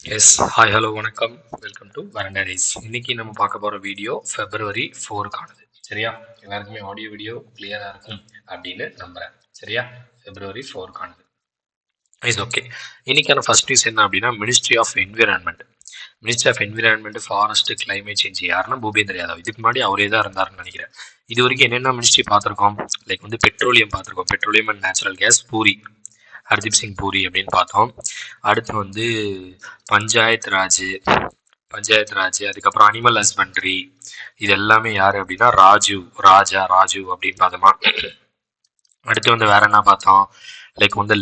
Yes hi hello வணக்கம். Welcome to வரண்டா days. இன்னைக்கு நம்ம பார்க்க போகிற வீடியோ February 4க்கானது. சரியா? எல்லாருக்குமே ஆடியோ வீடியோ கிளியராக இருக்கும் அப்படின்னு நம்புகிறேன். சரியா? February 4க்கானது. Is okay. இன்னைக்கான ஃபர்ஸ்ட் நியூஸ் என்ன அப்படின்னா ministry of environment. Ministry of environment, forest, climate change யாருன்னா பூபேந்திர யாதவ். இதுக்கு முன்னாடி அவரே தான் இருந்தாருன்னு நினைக்கிறேன். இது வரைக்கும் என்னென்ன மினிஸ்ட்ரி பார்த்துருக்கோம்? லைக் வந்து பெட்ரோலியம் பார்த்துருக்கோம், petroleum and natural gas puri, Hardeep Singh puri அப்படின்னு பார்த்தோம். அடுத்து வந்து பஞ்சாயத் ராஜ், அதுக்கப்புறம் அனிமல் ஹஸ்பண்ட்ரி, இது எல்லாமே யாரு அப்படின்னா ராஜு அப்படின்னு பார்த்தோமா. அடுத்து வந்து வேற என்ன பார்த்தோம்? லைக் வந்து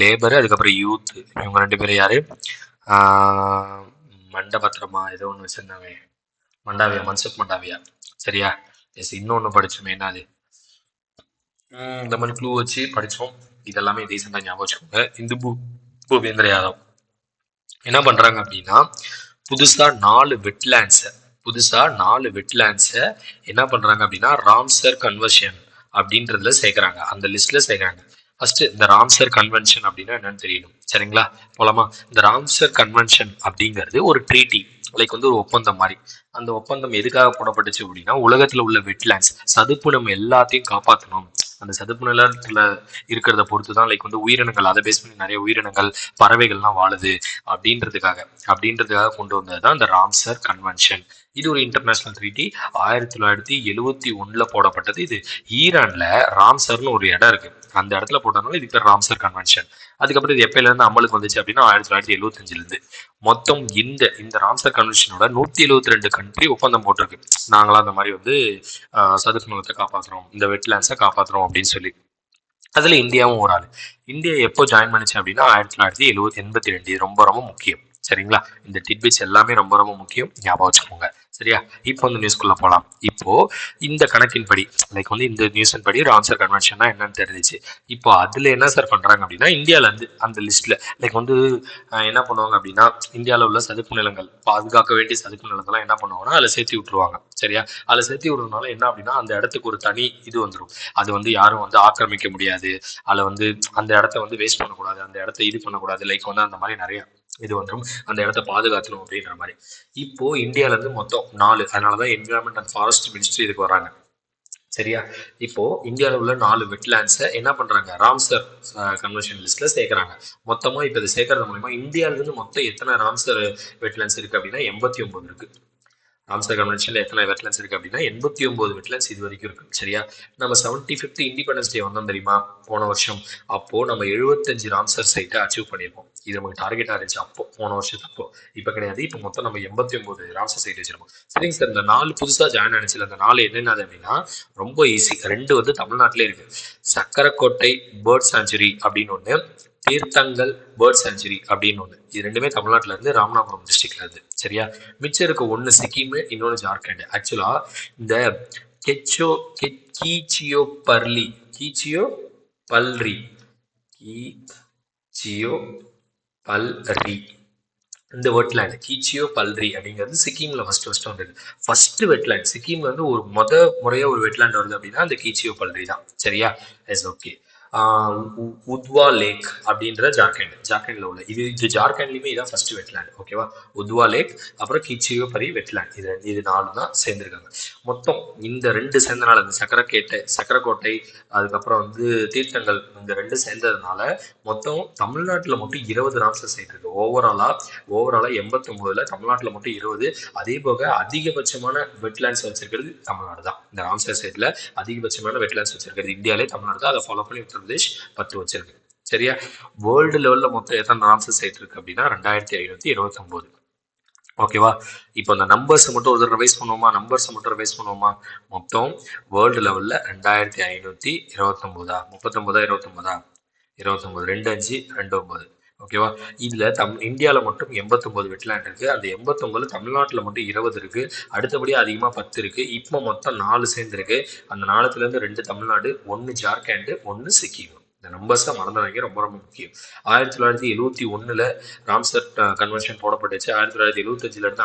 லேபரு அதுக்கப்புறம் யூத், இவங்க ரெண்டு பேரும் யாரு? மண்டபத்திரமா ஏதோ ஒன்று வச்சிருந்தாங்க, மன்சுக் மண்டாவியா. சரியா? எஸ், இன்னொன்று படிச்சோமே, என்னது? இந்த மாதிரி க்ளூ வச்சு படித்தோம். இதெல்லாமே ரீசெண்டாக ஞாபகம் வச்சுக்கோங்க. இந்த பூபேந்திர யாதவ் என்ன பண்றாங்க அப்படின்னா புதுசா 4 வெட்லேண்ட்ஸை என்ன பண்றாங்க அப்படின்னா ராம்சர் கன்வர்ஷன் அப்படின்றதுல சேர்க்கறாங்க, அந்த லிஸ்ட்ல சேர்க்கறாங்க. ஃபர்ஸ்ட் இந்த ராம்சர் கன்வென்ஷன் அப்படின்னா என்னன்னு தெரியணும். சரிங்களா? போலாமா? இந்த ராம்சர் கன்வென்ஷன் அப்படிங்கிறது ஒரு ட்ரீட்டி, லைக் வந்து ஒரு ஒப்பந்தம் மாதிரி. அந்த ஒப்பந்தம் எதுக்காக போடப்பட்டுச்சு அப்படின்னா உலகத்துல உள்ள வெட்லேண்ட்ஸ், சதுப்பு நம்ம எல்லாத்தையும் காப்பாற்றணும். அந்த சதுப்பு நிலத்துல இருக்கிறத பொறுத்து தான் லைக் வந்து உயிரினங்கள், அதை பேஸ் பண்ணி நிறைய உயிரினங்கள், பறவைகள்லாம் வாழுது அப்படின்றதுக்காக கொண்டு வந்தது தான் இந்த ராம்சர் கன்வென்ஷன். இது ஒரு இன்டர்நேஷனல் ட்ரீட்டி. 1971 போடப்பட்டது. இது ஈரான்ல ராம்சர்னு ஒரு இடம் இருக்கு, அந்த இடத்துல போட்டதுனால இதுக்கு பேர் ராம்சர் கன்வென்ஷன். அதுக்கப்புறம் இது எப்பயில இருந்து அமலுக்கு வந்துச்சு அப்படின்னா 1975 இருந்து. மொத்தம் இந்த ராம்சர் கன்வென்ஷனோட 172 கண்ட்ரி ஒப்பந்தம் போட்டிருக்கு. நாங்களாம் அந்த மாதிரி வந்து சதுப்பு நிலத்தை காப்பாற்றுறோம், இந்த வெட்லேண்ட்ஸை காப்பாற்றுறோம் அப்படின்னு சொல்லி. அதுல இந்தியாவும் ஒரு ஆள். இந்தியா எப்போ ஜாயின் பண்ணிச்சு அப்படின்னா 1982. ரொம்ப ரொம்ப முக்கியம். சரிங்களா? இந்த டிட்பிட்ஸ் எல்லாமே ரொம்ப ரொம்ப முக்கியம், ஞாபகம் வச்சுக்கோங்க. சரியா? இப்போ இந்த நியூஸ்குள்ள போகலாம். இப்போ இந்த கணக்கின்படி, லைக் வந்து இந்த நியூஸின் படி ராம்சர் கன்வென்ஷன்னா என்னன்னு தெரிஞ்சிச்சு. இப்போ அதுல என்ன சார் பண்றாங்க அப்படின்னா இந்தியால இருந்து அந்த லிஸ்ட்ல லைக் வந்து என்ன பண்ணுவாங்க அப்படின்னா இந்தியாவில் உள்ள சதுப்பு நிலங்கள், பாதுகாக்க வேண்டிய சதுப்பு நிலத்தெல்லாம் என்ன பண்ணுவாங்கன்னா அதில் சேர்த்து விட்டுருவாங்க. சரியா? அதில் சேர்த்து விடுறதுனால என்ன அப்படின்னா அந்த இடத்துக்கு ஒரு தனி இது வந்துடும். அது வந்து யாரும் வந்து ஆக்கிரமிக்க முடியாது. அதில் வந்து அந்த இடத்த வந்து வேஸ்ட் பண்ணக்கூடாது, அந்த இடத்த இது பண்ணக்கூடாது, லைக் வந்து அந்த மாதிரி நிறைய இது வந்துடும். அந்த இடத்த பாதுகாக்கணும் அப்படின்ற மாதிரி. இப்போ இந்தியால இருந்து மொத்தம் 4, அதனாலதான் என்விரான்மெண்ட் அண்ட் ஃபாரஸ்ட் மினிஸ்ட்ரி இதுக்கு வராங்க. சரியா? இப்போ இந்தியாவில் உள்ள 4 வெட்லேண்ட்ஸை என்ன பண்றாங்க, ராம்சர் கன்வென்ஷன் லிஸ்ட்ல சேர்க்கறாங்க. மொத்தமா இப்ப இதை சேர்க்கறது மூலமா இந்தியால இருந்து மொத்தம் எத்தனை ராம்சர் வெட்லேண்ட்ஸ் இருக்கு அப்படின்னா 89 இருக்கு. ராம்சர் கன்வென்ஷன்ல எத்தனை வெட்லேண்ட்ஸ் இருக்கு அப்படின்னா 89 வெட்லேண்ட்ஸ் இது வரைக்கும் இருக்கு. சரியா? நம்ம 75th இண்டிபெண்டன்ஸ் டே வந்தோம் தெரியுமா போன வருஷம். அப்போ நம்ம 75 ராம்சர் சைட்டை அச்சீவ் பண்ணியிருக்கோம். இது நமக்கு டார்கெட்டா இருந்துச்சு அப்போ, போன வருஷத்து அப்போ. இப்ப கிடையாது. இப்போ மொத்தம் நம்ம 89 ராம்சர் சைட் வச்சிருக்கோம். சரிங்க சார், இந்த 4 புதுசா ஜாயின் ஆனிச்சுல, அந்த 4 என்னென்னது அப்படின்னா ரொம்ப ஈஸி. 2 வந்து தமிழ்நாட்டிலே இருக்கு. சக்கரக்கோட்டை பேர்ட் சாங்சுரி அப்படின்னு ஒண்ணு, தீர்த்தங்கல் பேர்ட் சாங்சுரி அப்படின்னு ஒண்ணு. இது ரெண்டுமே தமிழ்நாட்டுல இருந்து, ராமநாதபுரம் டிஸ்ட்ரிக்ட்ல இருந்து. சரியா? மிச்சம் இருக்க ஒண்ணு சிக்கிம், இன்னொன்னு ஜார்க்கண்ட். ஆக்சுவலா இந்த கெச்சோ கீச்சியோ பர்லி கீச்சியோ பல்ரி கீச்சியோ பல்ரி இந்த வெட்லேண்ட் கீச்சியோ பல்ரி அப்படிங்கிறது சிக்கிம்ல ஃபர்ஸ்ட் வந்தது. ஃபர்ஸ்ட் வெட்லேண்ட் சிக்கிம்ல வந்து ஒரு முறையா ஒரு வெட்லேண்ட் வருது அப்படின்னா அந்த கீச்சியோ பல்ரி தான். சரியா? Yes, okay. உத்வா லேக் அப்படின்ற ஜார்க்கண்ட்ல உள்ள இது ஜார்க்கண்ட்லயுமே இதான் ஃபர்ஸ்ட் வெட்லேண்ட். ஓகேவா? உத்வா லேக், அப்புறம் கிச்சியோ பரி வெட்லேண்ட், இது 4 தான் சேர்ந்திருக்காங்க. மொத்தம் இந்த 2 சேர்ந்தனால, இந்த சக்கரக்கோட்டை அதுக்கப்புறம் வந்து தீர்த்தங்கள், இந்த 2 சேர்ந்ததுனால மொத்தம் தமிழ்நாட்டுல மட்டும் 20 ராம்சர் சைட் இருக்கு. ஓவராலா 89ல தமிழ்நாட்டுல மட்டும் 20. அதே போக அதிகபட்சமான வெட்லேண்ட்ஸ் வச்சிருக்கிறது தமிழ்நாடு தான். இந்த ராம்சர் சைட்ல அதிகபட்சமான வெட்லேண்ட்ஸ் வச்சிருக்கிறது இந்தியாலே தமிழ்நாடு தான். அதை ஃபாலோ பண்ணி உத்தரப்பிரதேஷ் 10 வச்சிருக்கு. சரியா? வேர்ல்டு லெவல்ல மொத்தம் எத்தனை ராம்சர் சைட் இருக்கு அப்படின்னா 2529. ஓகேவா? இப்போ அந்த நம்பர்ஸ் மட்டும் ஒரு ரிவைஸ் பண்ணுவோமா? மொத்தம் வேர்ல்டு லெவல்ல 2529. 39 2529. ஓகேவா? இதுல இந்தியால மட்டும் 89 வெட்லேண்ட் இருக்கு. அந்த 89 தமிழ்நாட்டுல மட்டும் 20 இருக்கு. அடுத்தபடி அதிகமா 10 இருக்கு. இப்போ மொத்தம் 4 சேர்ந்துருக்கு. அந்த 4த்துல இருந்து 2 தமிழ்நாடு, 1 ஜார்க்கண்ட், 1 சிக்கிம். இந்த நம்பர்ஸ் தான் மறந்துடாதீங்க, ரொம்ப ரொம்ப முக்கியம். 1971 ராம்சர் கன்வென்ஷன் போடப்பட்டுச்சு. 1975 இருந்து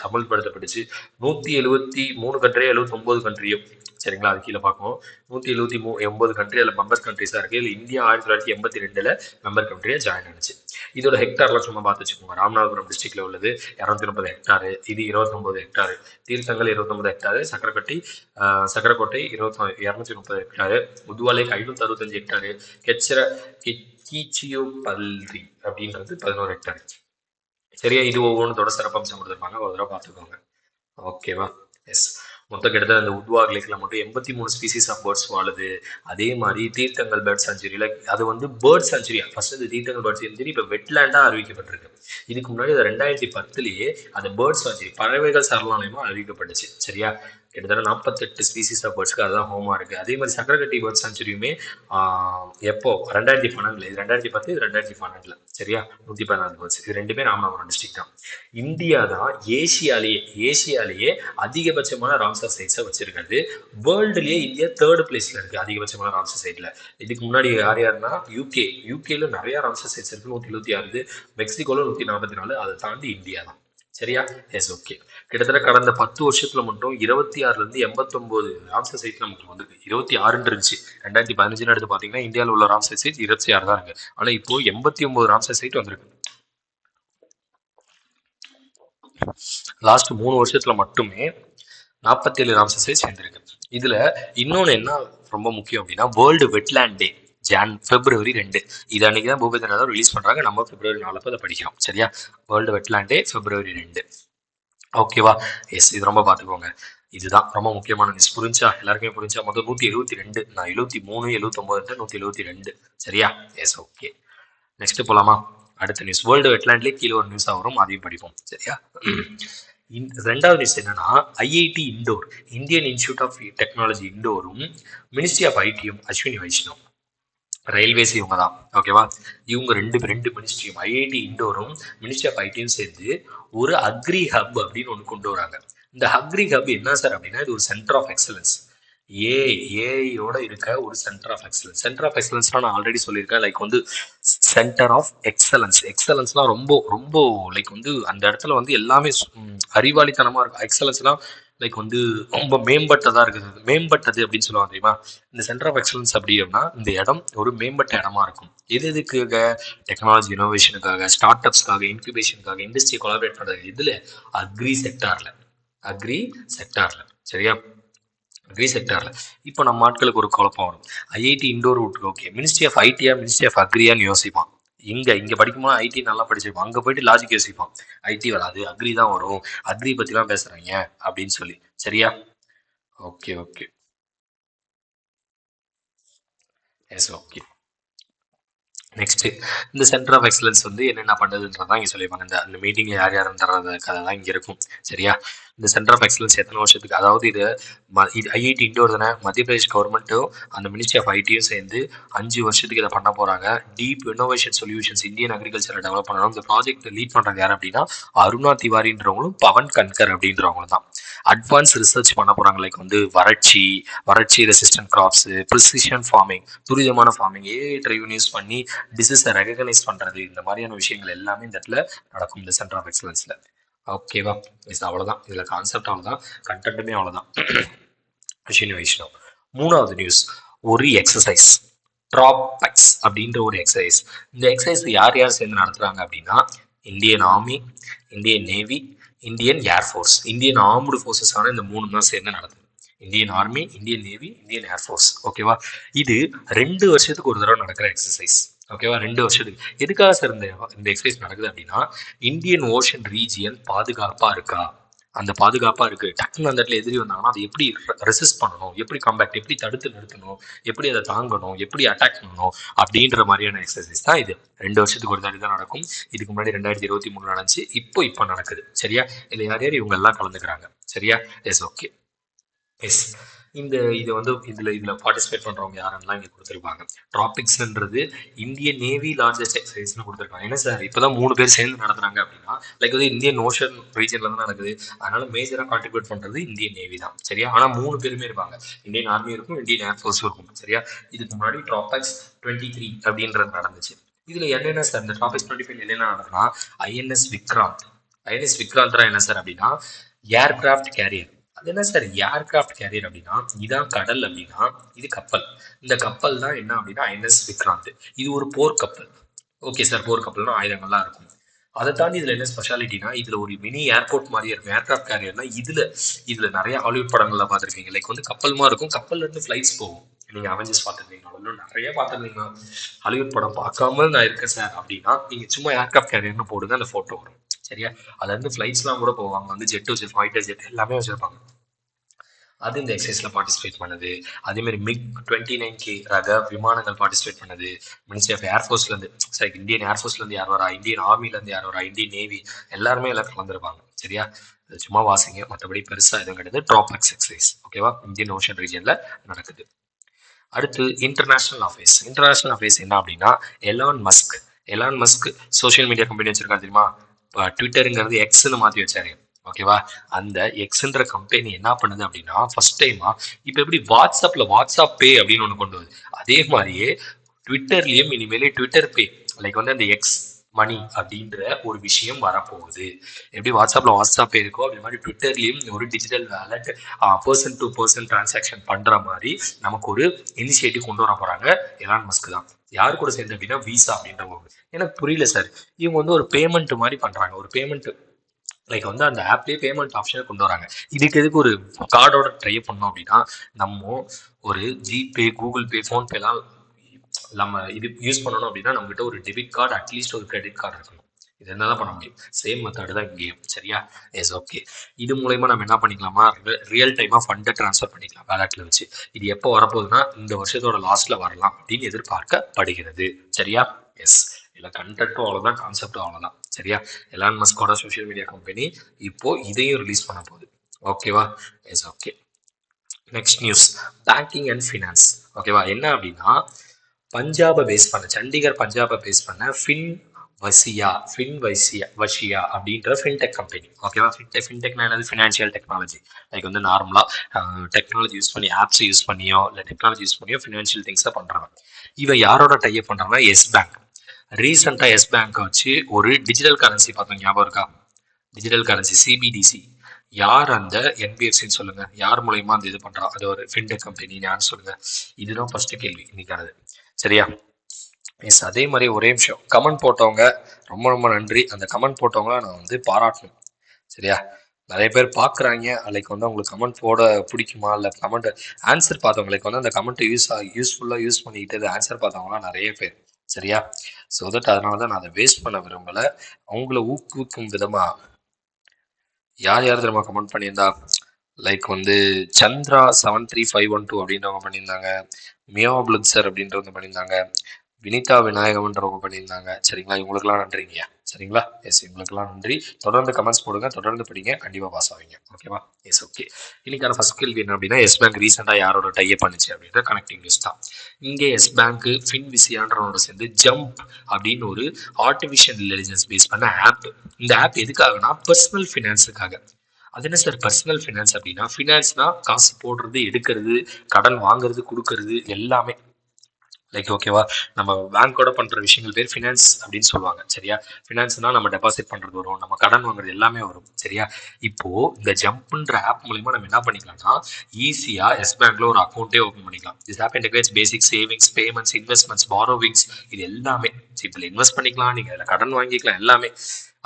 அமல்படுத்தப்பட்டுச்சு. 173 கண்ட்ரியோ 79 கண்ட்ரியோ, சரிங்களா? அது கீழே பார்க்கணும். 179 கண்ட்ரி அதில் மெம்பர் கண்ட்ரிஸா இருக்கு. இதில் இந்தியா 1982 மெம்பர் கண்ட்ரியா ஜாயின் ஆனிச்சு. இதோட ஹெக்டார்லாம் சும்மா பார்த்து வச்சுக்கோங்க. ராமநாதபுரம் டிஸ்ட்ரிக்ட்ல உள்ளது 230 ஹெக்டாரு, இது 29 ஹெக்டாரு, தீர்த்தங்கள் 29 ஹெக்டாரு, சக்கரக்கோட்டை 230 ஹெக்டாரு, முதுவாலைக்கு 565 ஹெக்டாரு, கீச்சியோபல்ரி அப்படின்றது 11 ஹெக்டாரு. சரியா, இது ஒவ்வொன்றோட சிறப்பம்சம் கொடுத்துருப்பாங்க, ஒரு தடவை பார்த்துக்கோங்க. ஓகேவா? எஸ். மொத்தம் கிட்டத்தட்ட அந்த உத்வாக் லேக்ல மட்டும் 83 ஸ்பீசிஸ் ஆஃப் பேர்ட்ஸ் வாழுது. அதே மாதிரி தீர்த்தங்கள் பேர்ட் சாங்சுரியில அது வந்து பேர்ட் சாங்சுரியா ஃபர்ஸ்ட் இந்த தீர்த்தங்கள் பேர்ட் சாங்சுரி இப்போ வெட்லேண்டா அறிவிக்கப்பட்டிருக்கு. இதுக்கு முன்னாடி அது 2010லயே அது பேர்ட் சாங்சுரி பறவைகள் சரணாலயமா அறிவிக்கப்பட்டுச்சு. சரியா, கிட்டத்தட்ட 48 ஸ்பீசிஸ் ஆஃப் பேர்ட்ஸ்க்கு அதுதான் ஹோமா இருக்கு. அதே மாதிரி சக்கரக்கட்டி பேர்ட் சாங்சுரியுமே எப்போ 2012, இது 2010, இது 2012. சரியா, 114 பேர்ட்ஸ். இது ரெண்டுமே ராமநாதபுரம் டிஸ்ட்ரிக்ட் தான். இந்தியா தான் ஏசியாலேயே அதிகபட்சமான ராம்சர் சைட்ஸை வச்சிருக்கிறது. வேர்ல்டுலயே இந்தியா 3rd பிளேஸ்ல இருக்கு அதிகபட்சமான ராம்சர் சைட்ல. இதுக்கு முன்னாடி யாருன்னா யூகேல நிறைய ராம்சர் சைட்ஸ் இருக்கு, 126, மெக்சிகோல 144, அதை தாண்டி இந்தியா தான். சரியா, எஸ். ஓகே. கிட்டத்தட்ட கடந்த 10 வருஷத்துல மட்டும் 26ல இருந்து 89 ராம்சர் சைட் நமக்கு வந்து 26 இருந்துச்சு. 2015 எடுத்து பாத்தீங்கன்னா இந்தியாவில் உள்ள ராம்சர் சைட் 26 தான் இருக்கு. ஆனா இப்போ 89 ராம்சர் சைட் வந்திருக்கு. லாஸ்ட் 3 வருஷத்துல மட்டுமே 47 ராம்சர் சைட் சேர்ந்திருக்கு. இதுல இன்னொன்னு என்ன ரொம்ப முக்கியம் அப்படின்னா வேர்ல்டு வெட்லேண்ட் டே February 2. இது அன்னைக்கு தான் பூபேந்திர நாத் ரிலீஸ் பண்றாங்க. நம்ம February 4 அதை படிக்கிறோம். சரியா, வேர்ல்டு வெட்லேண்ட் டே February 2. ஓகேவா? எஸ், இது ரொம்ப பார்த்துக்கோங்க. இதுதான் ரொம்ப முக்கியமான நியூஸ். புரிஞ்சா? எல்லாருக்குமே புரிஞ்சா? மொத்தம் 172, நான் 73, 79, 172. சரியா, எஸ். ஓகே. நெக்ஸ்ட் போலாமா? அடுத்த நியூஸ் வேர்ல்டு வெட்லேண்ட்லேயே கீழே ஒரு நியூஸாக வரும், அதையும் படிப்போம். சரியா, ரெண்டாவது நியூஸ் என்னன்னா IIT Indore, Indian institute of technology இண்டோரும் மினிஸ்ட்ரி ஆஃப் ஐடியும் அஸ்வினி வைஷ்ணவ் ரயில்வேஸ் இவங்க தான். ஓகேவா, இவங்க ரெண்டு மினிஸ்ட்ரியும் ஐஐடி இண்டோரும் மினிஸ்ட்ரி ஆஃப் ஐடியும் சேர்ந்து ஒரு அக்ரி ஹப் அப்படின்னு ஒன்று கொண்டு வராங்க. இந்த அக்ரி ஹப் என்ன சார் அப்படின்னா இது ஒரு சென்டர் ஆஃப் எக்ஸலன்ஸ். ஏஐயோட இருக்க ஒரு centre of excellence. Centre of எக்ஸலன்ஸ்லாம் நான் ஆல்ரெடி சொல்லியிருக்கேன். லைக் வந்து சென்டர் ஆஃப் எக்ஸலன்ஸ்லாம் ரொம்ப ரொம்ப லைக் வந்து அந்த இடத்துல வந்து எல்லாமே அறிவாளித்தனமாக இருக்கும். எக்ஸலன்ஸ்லாம் லைக் வந்து ரொம்ப மேம்பட்டதாக இருக்குது. மேம்பட்டது அப்படின்னு சொல்லுவாங்க தெரியுமா? இந்த சென்டர் ஆஃப் எக்ஸலன்ஸ் அப்படி அப்படின்னா இந்த இடம் ஒரு மேம்பட்ட இடமா இருக்கும். எதுக்காக? டெக்னாலஜி இனோவேஷனுக்காக, ஸ்டார்ட் அப்ஸ்க்காக, இன்குபேஷனுக்காக, இண்டஸ்ட்ரி கொலாபரேட் பண்ணுறது. இதில் அக்ரி செக்டார்ல. சரியா, அக்ரி செக்டார்ல. இப்போ நம்ம ஆட்களுக்கு ஒரு குழப்பம் வரும். ஐஐடி இண்டோர் விட்டு ஓகே, மினிஸ்ட்ரி ஆஃப் ஐடியா மினிஸ்ட்ரி ஆஃப் அக்ரியான்னு யோசிப்பான். இங்க படிக்கும்போது ஐடி நல்லா படிச்சிருப்பான், அங்க போயிட்டு லாஜிக் யோசிப்பான். ஐடி வராது, அக்ரி தான் வரும், அக்ரி பத்தி தான் பேசுறாங்க அப்படின்னு சொல்லி. சரியா, ஓகே. எஸ். ஓகே. நெக்ஸ்ட் இந்த சென்டர் ஆஃப் எக்ஸலன்ஸ் வந்து என்னென்ன பண்ணுறதுன்றதான் இங்கே சொல்லியிருப்பாங்க. அந்த மீட்டிங் யார் யாருன்றது கதை தான் இங்கே இருக்கும். சரியா, இந்த சென்டர் ஆஃப் எக்ஸலன்ஸ் எத்தனை வருஷத்துக்கு, அதாவது இது ஐஐடி இண்டோர் தானே, மத்திய பிரதேஷ் கவர்மெண்ட்டும் அந்த மினிஸ்ட்ரி ஆஃப் ஐடியும் சேர்ந்து 5 வருஷத்துக்கு இதை பண்ண போகிறாங்க. டீப் இன்னோவேஷன் சொல்யூஷன்ஸ் இந்தியன் அக்ரிகல்ச்சரை டெவலப் பண்ணணும். இந்த ப்ராஜெக்ட் லீட் பண்ணுறது யார் அப்படின்னா அருணா திவாரின்றவங்களும் பவன் கன்கர் அப்படின்றவங்களும் தான். அட்வான்ஸ் ரிசர்ச் பண்ண போகிறாங்க. லைக் வந்து வறட்சி ரெசிஸ்டன்ட் கிராப்ஸ், ப்ரிசிஷன் ஃபார்மிங், துரிதமான ஃபார்மிங், ஏஐ ட்ரைவ் யூஸ் பண்ணி டிசீஸை ரெகனைஸ் பண்ணுறது, இந்த மாதிரியான விஷயங்கள் எல்லாமே இந்த இடத்துல நடக்கும் இந்த சென்டர் ஆஃப் எக்ஸலன்ஸில். ஓகேவா, மிஸ் அவ்வளோதான். இதில் கான்செப்ட் அவ்வளோதான், கண்டென்ட்டுமே அவ்வளோதான். அஸ்வினி வைஷ்ணவ். மூணாவது நியூஸ் ஒரு எக்ஸசைஸ், ட்ராபெக்ஸ் அப்படின்ற ஒரு எக்ஸசைஸ். இந்த எக்ஸசைஸ் யார் சேர்ந்து நடத்துகிறாங்க அப்படின்னா Indian army, Indian navy, Indian air force. Indian armed ஃபோர்ஸஸான இந்த 3 தான் சேர்ந்து நடத்துது. Indian army, Indian navy, Indian air force. ஓகேவா, இது 2 வருஷத்துக்கு ஒரு தடவை நடக்கிற எக்ஸசைஸ். ஓகேவா, 2 வருஷத்துக்கு. எதுக்காக சார் இந்த எக்ஸசைஸ் நடக்குது அப்படின்னா இந்தியன் ஓஷன் ரீஜியன் பாதுகாப்பா இருக்கா, அந்த பாதுகாப்பா இருக்கு, டக்குன்னு அந்த இடத்துல எதிரி வந்தாங்கன்னா அதை எப்படி ரெசிஸ்ட் பண்ணணும், எப்படி காம்பேக்ட், எப்படி தடுத்து நிறுத்தணும், எப்படி அதை தாங்கணும், எப்படி அட்டாக் பண்ணணும் அப்படின்ற மாதிரியான எக்ஸசைஸ் தான் இது. 2 வருஷத்துக்கு ஒரு தாடி தான் நடக்கும். இதுக்கு முன்னாடி 2023 நடந்துச்சு, இப்போ நடக்குது. சரியா, இல்லை யார் இவங்க எல்லாம் கலந்துக்கிறாங்க. சரியா, எஸ். ஓகே. எஸ், இது வந்து இதில் பார்ட்டிசிபேட் பண்ணுறவங்க யாரெல்லாம் இங்கே கொடுத்துருப்பாங்க. ட்ராபிக்ஸ்ன்றது இந்தியன் நேவி லார்ஜஸ்ட் எக்ஸசைஸ்னு கொடுத்துருக்காங்க. என்ன சார் இப்போ தான் 3 பேர் சேர்ந்து நடத்துறாங்க அப்படின்னா லைக் வந்து இந்தியன் ஓஷன் ரீஜனில் தான் நடக்குது. அதனால மேஜராக கான்ட்ரிபியூட் பண்ணுறது இந்தியன் நேவி தான். சரியா, ஆனால் 3 பேருமே இருப்பாங்க. இந்தியன் ஆர்மி இருக்கும், இந்தியன் ஏர்ஃபோர்ஸும் இருக்கும். சரியா, இதுக்கு முன்னாடி ட்ராபிக்ஸ் 23 அப்படின்றது நடந்துச்சு. இதில் என்னென்ன சார் இந்த ட்ராபிக்ஸ் 25 என்னென்ன நடக்குதுன்னா ஐஎன்எஸ் விக்ராந்த் என்ன சார் அப்படின்னா ஏர்கிராஃப்ட் கேரியர். அது என்ன சார் ஏர்கிராஃப்ட் கேரியர் அப்படின்னா இதான் கடல் அப்படின்னா இது கப்பல். இந்த கப்பல் தான் என்ன அப்படின்னா ஐஎன்எஸ் விக்ராந்த். இது ஒரு போர் கப்பல். ஓகே சார், போர் கப்பல்னா ஆயுதங்கள்லாம் இருக்கும். அதை தாண்டி இதுல என்ன ஸ்பெஷாலிட்டினா, இதுல ஒரு மினி ஏர்போர்ட் மாதிரியே இருக்கும். ஏர்கிராஃப்ட் கேரியர்னா இதுல நிறைய ஹாலிவுட் படங்கள்ல பார்த்துருக்கீங்க. லைக் வந்து கப்பல் மாதிரி இருக்கும், கப்பல்ல இருந்து ஃபிளைட்ஸ் போகும். நீங்க அவெஞ்சர்ஸ் பார்த்துருக்கீங்களா? இன்னும் நிறைய பார்த்துருக்கீங்களா? ஹாலிவுட் படம் பார்க்காம நான் இருக்கேன் சார் அப்படின்னா, நீங்க சும்மா ஏர்கிராஃப்ட் கேரியர்னு போடுங்க, அந்த போட்டோ வரும். சரியா? அதுல இருந்து ஃபிளைட்ஸ்லாம் கூட போவாங்க, வந்து ஜெட் வச்சிருப்பாங்க, ஃபைட்டர் ஜெட் எல்லாமே வச்சிருப்பாங்க. அது இந்த எக்ஸசைஸ்ல பார்ட்டிசிபேட் பண்ணுது. அதே மாதிரி MiG-29K ரக விமானங்கள் பார்ட்டிசிபேட் பண்ணுது. மினிஸ்ட்ரி ஆஃப் ஏர்ஃபோர்ஸ்ல இருந்து, சரி, இந்தியன் ஏர்ஃபோர்ஸ்ல இருந்து யார் வரா, இந்தியன் ஆர்மில இருந்து யார் வரா, இந்தியன் நேவி, எல்லாருமே எல்லாம் கலந்துருப்பாங்க. சரியா? இது சும்மா வாசிங்க, மற்றபடி பெருசா எதுவும் கிடையாது. ட்ராபாக்ஸ் எக்ஸசைஸ், ஓகேவா? இந்தியன் ஓஷன் ரீஜன்ல நடக்குது. அடுத்து இன்டர்நேஷனல் அஃபேர்ஸ். இன்டர்நேஷனல் அஃபேர்ஸ் என்ன அப்படின்னா, Elon Musk social media company வச்சிருக்காரு தெரியுமா? இப்போ ட்விட்டருங்கிறது எக்ஸ்ன்னு மாற்றி வச்சாரு. ஓகேவா? அந்த எக்ஸ்ன்ற கம்பெனி என்ன பண்ணுது அப்படின்னா, ஃபர்ஸ்ட் டைமா இப்போ எப்படி வாட்ஸ்அப் பே அப்படின்னு ஒன்று கொண்டு வருது, அதே மாதிரியே ட்விட்டர்லயும் இனிமேலே ட்விட்டர் பே, லைக் வந்து அந்த எக்ஸ் மணி அப்படின்ற ஒரு விஷயம் வரப்போகுது. எப்படி வாட்ஸ்அப் பே இருக்கோ அதே மாதிரி ட்விட்டர்லயும் ஒரு digital wallet, person to person transaction பண்ற மாதிரி நமக்கு ஒரு இனிஷியேட்டிவ் கொண்டு வர போறாங்க. எலான் மஸ்க் தான். யார் கூட சேர்ந்து அப்படின்னா விசா அப்படின்றவங்க. எனக்கு புரியல சார், இவங்க வந்து ஒரு பேமெண்ட் மாதிரி பண்றாங்க, ஒரு பேமெண்ட் லைக் வந்து அந்த ஆப்லேயே பேமெண்ட் ஆப்ஷனை கொண்டு வராங்க. இதுக்கு எதுக்கு ஒரு கார்டோட ட்ரை பண்ணோம் அப்படின்னா, நம்ம ஒரு ஜிபே, கூகுள் பே, ஃபோன்பேலாம் நம்ம இது யூஸ் பண்ணணும் அப்படின்னா நம்மகிட்ட ஒரு டெபிட் கார்டு, அட்லீஸ்ட் ஒரு கிரெடிட் கார்டு இருக்கணும். இது என்னதான் பண்ண முடியும், சேம் மெத்தட் தான் இங்கேயும். சரியா? Yes, okay. இது மூலயமா நம்ம என்ன பண்ணிக்கலாமா, ரியல் டைமா ஃபண்டை ட்ரான்ஸ்ஃபர் பண்ணிக்கலாம் வேலட்ல வச்சு. இது எப்போ வரப்போகுதுன்னா இந்த வருஷத்தோட லாஸ்ட்ல வரலாம் அப்படின்னு எதிர்பார்க்கப்படுகிறது. சரியா? எஸ். இல்லை, கண்டென்ட்டும் அவ்வளோதான், கான்செப்டும் அவ்வளோதான். சரியா? எலான் மஸ்கோட சோஷியல் மீடியா கம்பெனி இப்போ இதையும் ரிலீஸ் பண்ண போகுது. ஓகேவா? Yes, okay. Next news, banking and finance. ஓகேவா? என்ன அப்படின்னா, சண்டிகர் பஞ்சாபை பேஸ் பண்ண ஃபின்வசியா அப்படின்ற ஃபின்டெக் கம்பெனி. ஓகேவா? ஃபின்டெக்னா என்னது? Financial technology. லைக் வந்து நார்மலா டெக்னாலஜி யூஸ் பண்ணி, ஆப்ஸ் யூஸ் பண்ணியோ இல்லை டெக்னாலஜி யூஸ் பண்ணியோ ஃபினான்ஷியல் திங்ஸை பண்றாங்க. இவன் யாரோட டைப் பண்றாங்கன்னா எஸ் பேங்க். ரீசெண்டா எஸ் பேங்க் வச்சு ஒரு டிஜிட்டல் கரன்சி பார்த்தோம், ஞாபகம் இருக்கா? Digital currency CBDC. யார் அந்த என்பிஎஃப்சின்னு சொல்லுங்க, யார் மூலயமா அந்த இது பண்றா? அது ஒரு ஃபின்டெக் கம்பெனி, யாருன்னு சொல்லுங்க. இதுதான் ஃபர்ஸ்ட் கேள்வி இன்னைக்கானது. சரியா? எஸ். அதே மாதிரி ஒரே நிமிஷம், கமெண்ட் போட்டவங்க ரொம்ப ரொம்ப நன்றி. அந்த கமெண்ட் போட்டவங்கள நான் வந்து பாராட்டணும். சரியா? நிறைய பேர் பார்க்குறாங்க, லைக் வந்து அவங்களுக்கு கமெண்ட் போட பிடிக்குமா, இல்லை கமெண்ட் ஆன்சர் பார்த்தவங்களுக்கு வந்து அந்த கமெண்ட்டை யூஸ்ஃபுல்லாக யூஸ் பண்ணிக்கிட்டு ஆன்சர் பார்த்தவங்களாம் நிறைய பேர். சரியா? ஸோ தட் அதனால தான் நான் அதை வேஸ்ட் பண்ண விரும்பலை. அவங்கள ஊக்குவிக்கும் விதமாக யார் யார் தெரியுமா கமெண்ட் பண்ணியிருந்தா, லைக் வந்து சந்திரா 73512 அப்படின்றவங்க பண்ணியிருந்தாங்க, மியோ பிளிட்சர் அப்படின்றவங்க பண்ணியிருந்தாங்க, வினிதா விநாயகம்ன்றவங்க பண்ணியிருந்தாங்க. சரிங்களா? இவங்களுக்குலாம் நன்றிங்க. சரிங்களா? எஸ், இவங்களுக்குலாம் நன்றி. தொடர்ந்து கமெண்ட்ஸ் போடுங்க, தொடர்ந்து படிங்க, கண்டிப்பாக பாஸ் ஆவீங்க. ஓகேவா? Yes, okay. இன்னைக்கான ஃபர்ஸ்ட் கேள்வி என்ன அப்படின்னா, எஸ் பேங்க் ரீசெண்டாக யாரோட டைப் பண்ணுச்சு அப்படின்ற கனெக்டிங் நியூஸ் தான். இங்கே எஸ் பேங்க் ஃபின்விசியான்றவனோட சேர்ந்து ஜம்ப் அப்படின்னு ஒரு ஆர்டிஃபிஷியல் இன்டெலிஜென்ஸ் பேஸ் பண்ண ஆப். இந்த ஆப் எதுக்காகனா பர்சனல் ஃபினான்ஸுக்காக. அது என்ன சார் பர்சனல் ஃபினான்ஸ் அப்படின்னா, ஃபினான்ஸ்னா காசு போடுறது, எடுக்கிறது, கடன் வாங்குறது, கொடுக்கறது எல்லாமே. லைக் ஓகேவா, நம்ம பேங்கோட பண்ற விஷயங்கள் பேர் ஃபினான்ஸ் அப்படின்னு சொல்லுவாங்க. சரியா? ஃபினான்ஸ்னா நம்ம டெபாசிட் பண்றது வரும், நம்ம கடன் வாங்குறது எல்லாமே வரும். சரியா? இப்போ இந்த ஜம்ப்ன்ற ஆப் மூலமா நம்ம என்ன பண்ணிக்கலாம்னா, ஈஸியா எஸ் பேங்க்ல ஒரு அக்கௌண்ட்டே ஓப்பன் பண்ணிக்கலாம். This app integrates basic savings, payments, investments, borrowings, இது எல்லாமே. இதுல இன்வெஸ்ட் பண்ணிக்கலாம், நீங்க இதுல கடன் வாங்கிக்கலாம், எல்லாமே.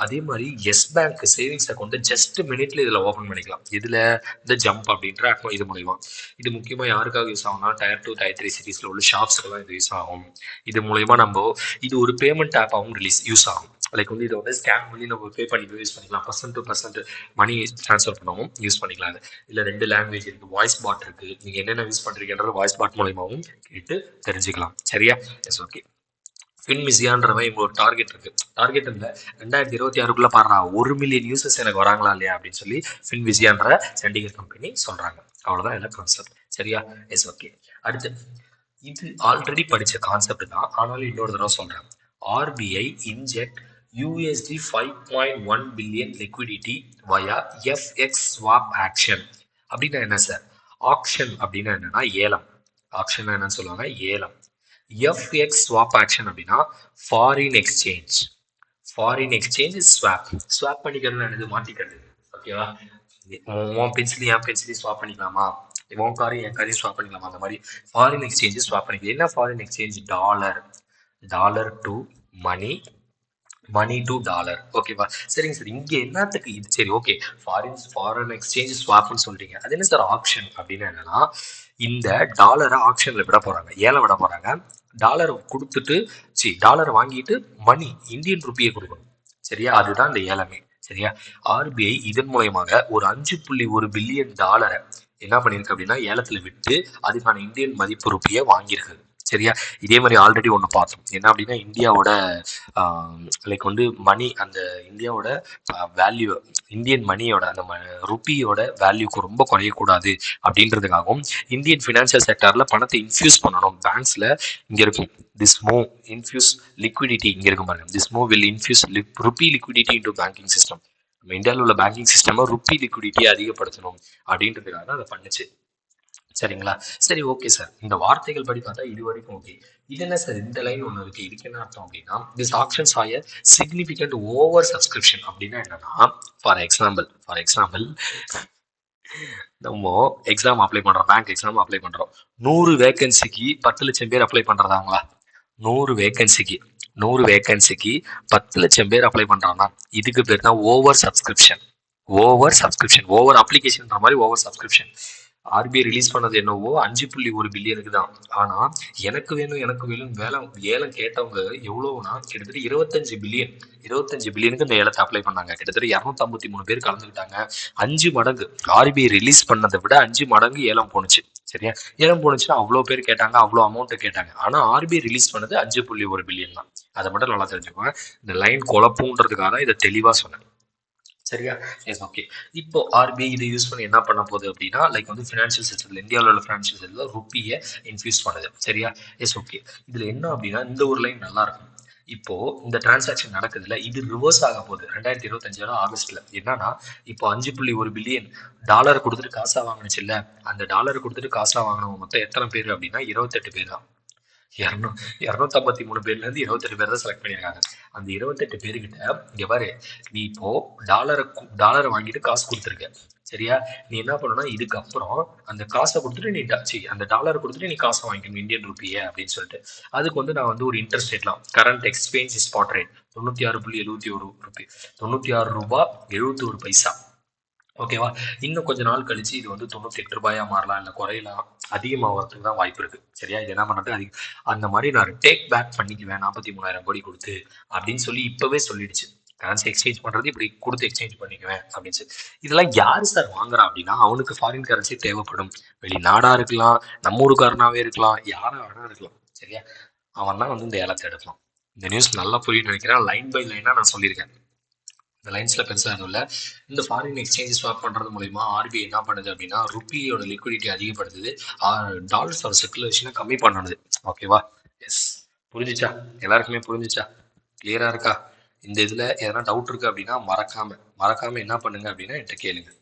அதே மாதிரி Yes Bank savings account just மினிட்ல இதுல ஓபன் பண்ணிக்கலாம். இதுல இந்த ஜம்ப் அப்படின்ற அக்கௌண்ட் இது மூலியமா. இது முக்கியமா யாருக்காக யூஸ் ஆகும்னா, Tier 2 Tier 3 சிட்டிஸ்ல உள்ள ஷாப்ஸ்க்கெல்லாம் இது யூஸ் ஆகும். இது மூலயமா நம்ம இது ஒரு பேமெண்ட் ஆப்பாகவும் யூஸ் ஆகும். லைக் வந்து இதை வந்து ஸ்கேன் பண்ணி நம்ம பே பண்ணி யூஸ் பண்ணிக்கலாம், person to person money transfer பண்ணவும் யூஸ் பண்ணிக்கலாம். இல்லை 2 லாங்குவேஜ் இருக்கு, வாய்ஸ் பாட் இருக்கு, நீங்க என்னென்ன யூஸ் பண்றீங்கன்றது வாய்ஸ் பாட் மூலயமாவும் கேட்டு தெரிஞ்சுக்கலாம். சரியா? Yes, okay. ஃபின்விசியான்றவன் இவங்க ஒரு டார்கெட் இருக்கு, டார்கெட் இல்லை, 2026 பாடுறா 1 மில்லியன் யூசர்ஸ் எனக்கு வராங்களா இல்லையா அப்படின்னு சொல்லி ஃபின்விசியான்ற சண்டிகர் கம்பெனி சொல்றாங்க. அவ்வளவுதான் எல்லா கான்செப்ட். சரியா? Yes, okay. அடுத்து, இது ஆல்ரெடி படிச்ச கான்செப்ட் தான், ஆனாலும் இன்னொரு தடவை சொல்றேன். RBI இன்ஜெக்ட் $5.1 பில்லியன் லிக்விடிட்டி வயா FX ஸ்வாப் ஆக்ஷன். அப்படின்னா என்ன சார்? ஆக்ஷன் அப்படின்னா என்னன்னா ஏலம். ஆக்ஷன் என்னன்னு சொல்லுவாங்க, ஏலம். FX ஸ்வாப் ஆக்ஷன் அப்படின்னா foreign exchange. Foreign exchange swap. Swap பண்ணிக்கிறது என்னது? மாத்திக்கிறது. ஓகேவா? உன் பென்சில் என் பென்சிலையும் ஸ்வாப் பண்ணிக்கலாமா, உன் காரையும் என் காரையும் ஸ்வாப் பண்ணிக்கலாமா, அந்த மாதிரி ஃபாரின் எக்ஸ்சேஞ்ச் ஸ்வாப் பண்ணிக்கலாம். என்ன foreign exchange? Dollar to money money to dollar. ஓகேவா? சரிங்க சார். இங்க என்னத்துக்கு இது? சரி, ஓகே. ஃபாரின் எக்ஸ்சேஞ்ச் ஸ்வாப்னு சொல்றீங்க. அது என்ன சார் ஆப்ஷன் அப்படின்னு? என்னன்னா, இந்த டாலரை ஆப்ஷன்ல விட போறாங்க, ஏலம் விட போறாங்க. டாலரை கொடுத்துட்டு, டாலரை வாங்கிட்டு மணி இந்தியன் ருப்பியை கொடுக்கணும். சரியா? அதுதான் இந்த ஏலமே. சரியா? ஆர்பிஐ இதன் மூலயமாக ஒரு 5.1 பில்லியன் டாலரை என்ன பண்ணிருக்கு அப்படின்னா ஏலத்துல விட்டு அதுக்கான இந்தியன் மதிப்பு ருப்பியை வாங்கியிருக்கு. சரியா? இதே மாதிரி ஆல்ரெடி ஒன்று பார்த்தோம். என்ன அப்படின்னா, இந்தியாவோட லைக் வந்து மணி, அந்த இந்தியாவோட வேல்யூ, இந்தியன் மணியோட அந்த ருப்பியோட வேல்யூக்கு ரொம்ப குறையக்கூடாது அப்படின்றதுக்காகவும் இந்தியன் ஃபினான்சியல் செக்டர்ல பணத்தை இன்ஃபியூஸ் பண்ணணும். பேங்க்ஸ்ல இங்க இருக்கும் திஸ் மூவ் இன்ஃபியூஸ் லிக்விடிட்டி, இங்க இருக்கும் பாருங்க, this move will infuse rupee liquidity into banking system. நம்ம இந்தியாவில் உள்ள பேங்கிங் சிஸ்டம் ருப்பி லிக்விடிட்டியை அதிகப்படுத்தணும் அப்படின்றதுக்காக அதை பண்ணுச்சு. சரிங்களா? சரி, ஓகே சார். இந்த வார்த்தைகள் படி பார்த்தா இது வரைக்கும் ஓகே. இது என்ன சார் இந்த லைன் ஒன்று இருக்கு, இதுக்கு என்ன அர்த்தம் அப்படின்னா, this options are significant over subscription அப்படின்னா என்னன்னா, ஃபார் எக்ஸாம்பிள் நம்ம எக்ஸாம் அப்ளை பண்றோம், பேங்க் எக்ஸாம் அப்ளை பண்றோம். 100 வேகன்சிக்கு 10 லட்சம் பேர் அப்ளை பண்றதாங்களா? 100 வேகன்சிக்கு 10 லட்சம் பேர் அப்ளை பண்றாங்கன்னா இதுக்கு பேர் தான் ஓவர் சப்ஸ்கிரிப்ஷன். ஓவர் அப்ளிகேஷன் மாதிரி ஓவர் சப்ஸ்கிரிப்ஷன். ஆர்பிஐ ரிலீஸ் பண்ணது என்னவோ 5.1 பில்லியனுக்கு தான். ஆனா எனக்கு வேணும் வேலை ஏலம் கேட்டவங்க எவ்வளவுனா கிட்டத்தட்ட 25 பில்லியனுக்கு இந்த ஏலத்தை அப்ளை பண்ணாங்க. கிட்டத்தட்ட 253 பேர் கலந்துக்கிட்டாங்க. 5 மடங்கு ஆர்பிஐ ரிலீஸ் பண்ணதை விட 5 மடங்கு ஏலம் போனுச்சு. சரியா? ஏலம் போனுச்சுன்னா அவ்வளோ பேர் கேட்டாங்க, அவ்வளோ அமௌண்ட் கேட்டாங்க. ஆனா ஆர்பிஐ ரிலீஸ் பண்ணது 5.1 பில்லியன் தான். அதை மட்டும் நல்லா தெரிஞ்சுக்கோங்க. இந்த லைன் குழப்பம்ன்றதுக்காக இதை தெளிவா சொன்னேன். சரியா? Yes, okay. இப்போ ஆர்பிஐ இதை யூஸ் பண்ணி என்ன பண்ண போகுது அப்படின்னா, லைக் வந்து ஃபினான்ஷியல் சிஸ்டத்தில், இந்தியாவில் உள்ள ஃபினான்ஷியல் சிஸ்டத்தில் ருப்பியை இன்ஃபியூஸ் பண்ணுது. சரியா? Yes, okay. இதுல என்ன அப்படின்னா, இந்த ஒரு லைன் நல்லா இருக்கும். இப்போ இந்த டிரான்சாக்ஷன் நடக்குதுல, இது ரிவர்ஸ் ஆக போகுது 2025 ஆகஸ்ட்ல. என்னன்னா, இப்போ 5.1 பில்லியன் டாலர் கொடுத்துட்டு காசா வாங்கினுச்சு இல்ல, அந்த டாலர் கொடுத்துட்டு காசா வாங்கினவங்க மொத்தம் எத்தனை பேர் அப்படின்னா 28 பேர் தான். 253 பேர்ல இருந்து 28 பேர் தான் செலக்ட் பண்ணியிருக்காங்க. அந்த 28 பேருக்கிட்ட இங்க பாரு, நீ இப்போ டாலரை வாங்கிட்டு காசு கொடுத்துருக்க. சரியா? நீ என்ன பண்ணணும்னா, இதுக்கப்புறம் அந்த காசை கொடுத்துட்டு நீ அந்த டாலரை கொடுத்துட்டு நீ காசை வாங்கிக்கணும், இந்தியன் ருப்பியை அப்படின்னு சொல்லிட்டு. அதுக்கு வந்து நான் வந்து ஒரு இன்ட்ரெஸ்ட் ரேட்லாம், current exchange spot rate 96.71 rupee, 96 ரூபாய் 71 பைசா. ஓகேவா? இன்னும் கொஞ்ச நாள் கழிச்சு இது வந்து 98 ரூபாயா மாறலாம், இல்லை குறையலாம், அதிகமாகிறதுக்கு தான் வாய்ப்பு இருக்கு. சரியா? இது என்ன பண்ணது, அந்த மாதிரி நான் டேக் பேக் பண்ணிக்குவேன் 43,000 கோடி கொடுத்து அப்படின்னு சொல்லி இப்பவே சொல்லிடுச்சு. கரன்சி எக்ஸ்சேஞ்ச் பண்றது இப்படி கொடுத்து எக்ஸ்சேஞ்ச் பண்ணிக்குவேன் அப்படின்னு சொல்லி. இதெல்லாம் யாரு சார் வாங்குறா அப்படின்னா, அவனுக்கு ஃபாரின் கரன்சி தேவைப்படும். வெளிநாடா இருக்கலாம், நம்ம ஊருக்காரனாவே இருக்கலாம், யாரா வேணா இருக்கலாம். சரியா? அவன் தான் வந்து இந்த ஏலத்தை எடுக்கலாம். இந்த நியூஸ் நல்லா புரியும் நினைக்கிறேன். லைன் பை லைனா நான் சொல்லியிருக்கேன். இந்த லைன்ஸ்ல பெருசா எதுவும் இல்லை. இந்த ஃபாரின் எக்ஸ்சேஞ்ச் ஸ்வாப் பண்றது மூலயமா ஆர்பிஐ என்ன பண்ணுது அப்படின்னா, ருப்பியோட லிக்விடிட்டி அதிகப்படுத்துது, டாலர்ஸோட சர்க்குலேஷனை கம்மி பண்ணுது. ஓகேவா? எஸ், புரிஞ்சுச்சா? எல்லாருக்குமே புரிஞ்சுச்சா? கிளியரா இருக்கா? இந்த இதுல எதனா டவுட் இருக்கு அப்படின்னா மறக்காம என்ன பண்ணுங்க அப்படின்னா என்கிட்ட கேளுங்க.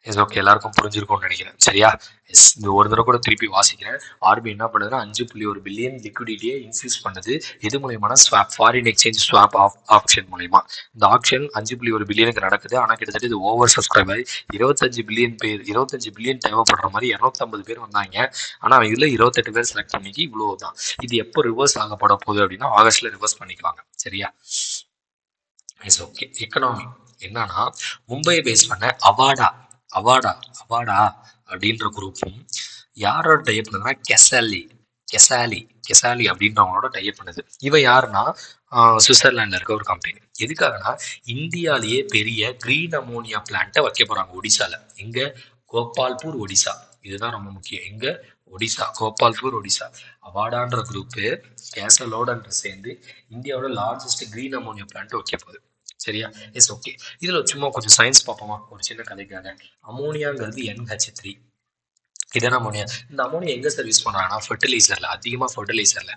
Yes, okay. எல்லாருக்கும் புரிஞ்சிருக்கும்னு நினைக்கிறேன். சரியா? எஸ், இந்த ஒரு தடவை கூட திருப்பி வாசிக்கிறேன். ஆர்பிஐ என்ன பண்ணுதுன்னா 5.1 பில்லியன் லிக்விடிட்டியை இன்ஃபியூஸ் பண்ணுது. இது மூலயமா swap, foreign exchange swap option மூலயமா. இந்த ஆப்ஷன் 5.1 பில்லியனுக்கு நடக்குது. ஆனால் கிட்டத்தட்ட இது ஓவர் சப்ஸ்கிரைப் ஆகி 25 பில்லியன் தேவைப்படுற மாதிரி 250 பேர் வந்தாங்க. ஆனால் இதுல 28 பேர் செலக்ட் பண்ணிக்கு இவ்வளவு தான். இது எப்போ ரிவர்ஸ் ஆகப்பட போகுது அப்படின்னா ஆகஸ்ட்ல ரிவர்ஸ் பண்ணிக்குவாங்க. சரியா? Yes, okay. எக்கனாமி என்னன்னா, மும்பையை பேஸ் பண்ண அவாடா அப்படின்ற குரூப்பும் யாரோட டைப் பண்ணுதுன்னா கெசாலி அப்படின்றவங்களோட டைப் பண்ணுது. இவன் யாருன்னா சுவிட்சர்லாண்டில் இருக்க ஒரு கம்பெனி. எதுக்காகனா, இந்தியாலேயே பெரிய கிரீன் அமோனியா பிளான்ட்டை வைக்க போறாங்க ஒடிசால. எங்க? கோபால்பூர், ஒடிசா. இதுதான் ரொம்ப முக்கியம். எங்க? ஒடிசா, கோபால்பூர், ஒடிசா. அவாடான்ற குரூப்பு கேசலோட சேர்ந்து இந்தியாவோட லார்ஜஸ்ட் கிரீன் அமோனியா பிளான்ட் வைக்க போகுது. சரியா? Yes, okay. இதுல சும்மா கொஞ்சம் சயின்ஸ் பார்ப்போமா, ஒரு சின்ன கதைக்காக. அமோனியாங்கிறது NH3. இதான் அமோனியா. இந்த அமோனியா எங்க சார் யூஸ் பண்றாங்கன்னா, ஃபெர்டிலைசர்ல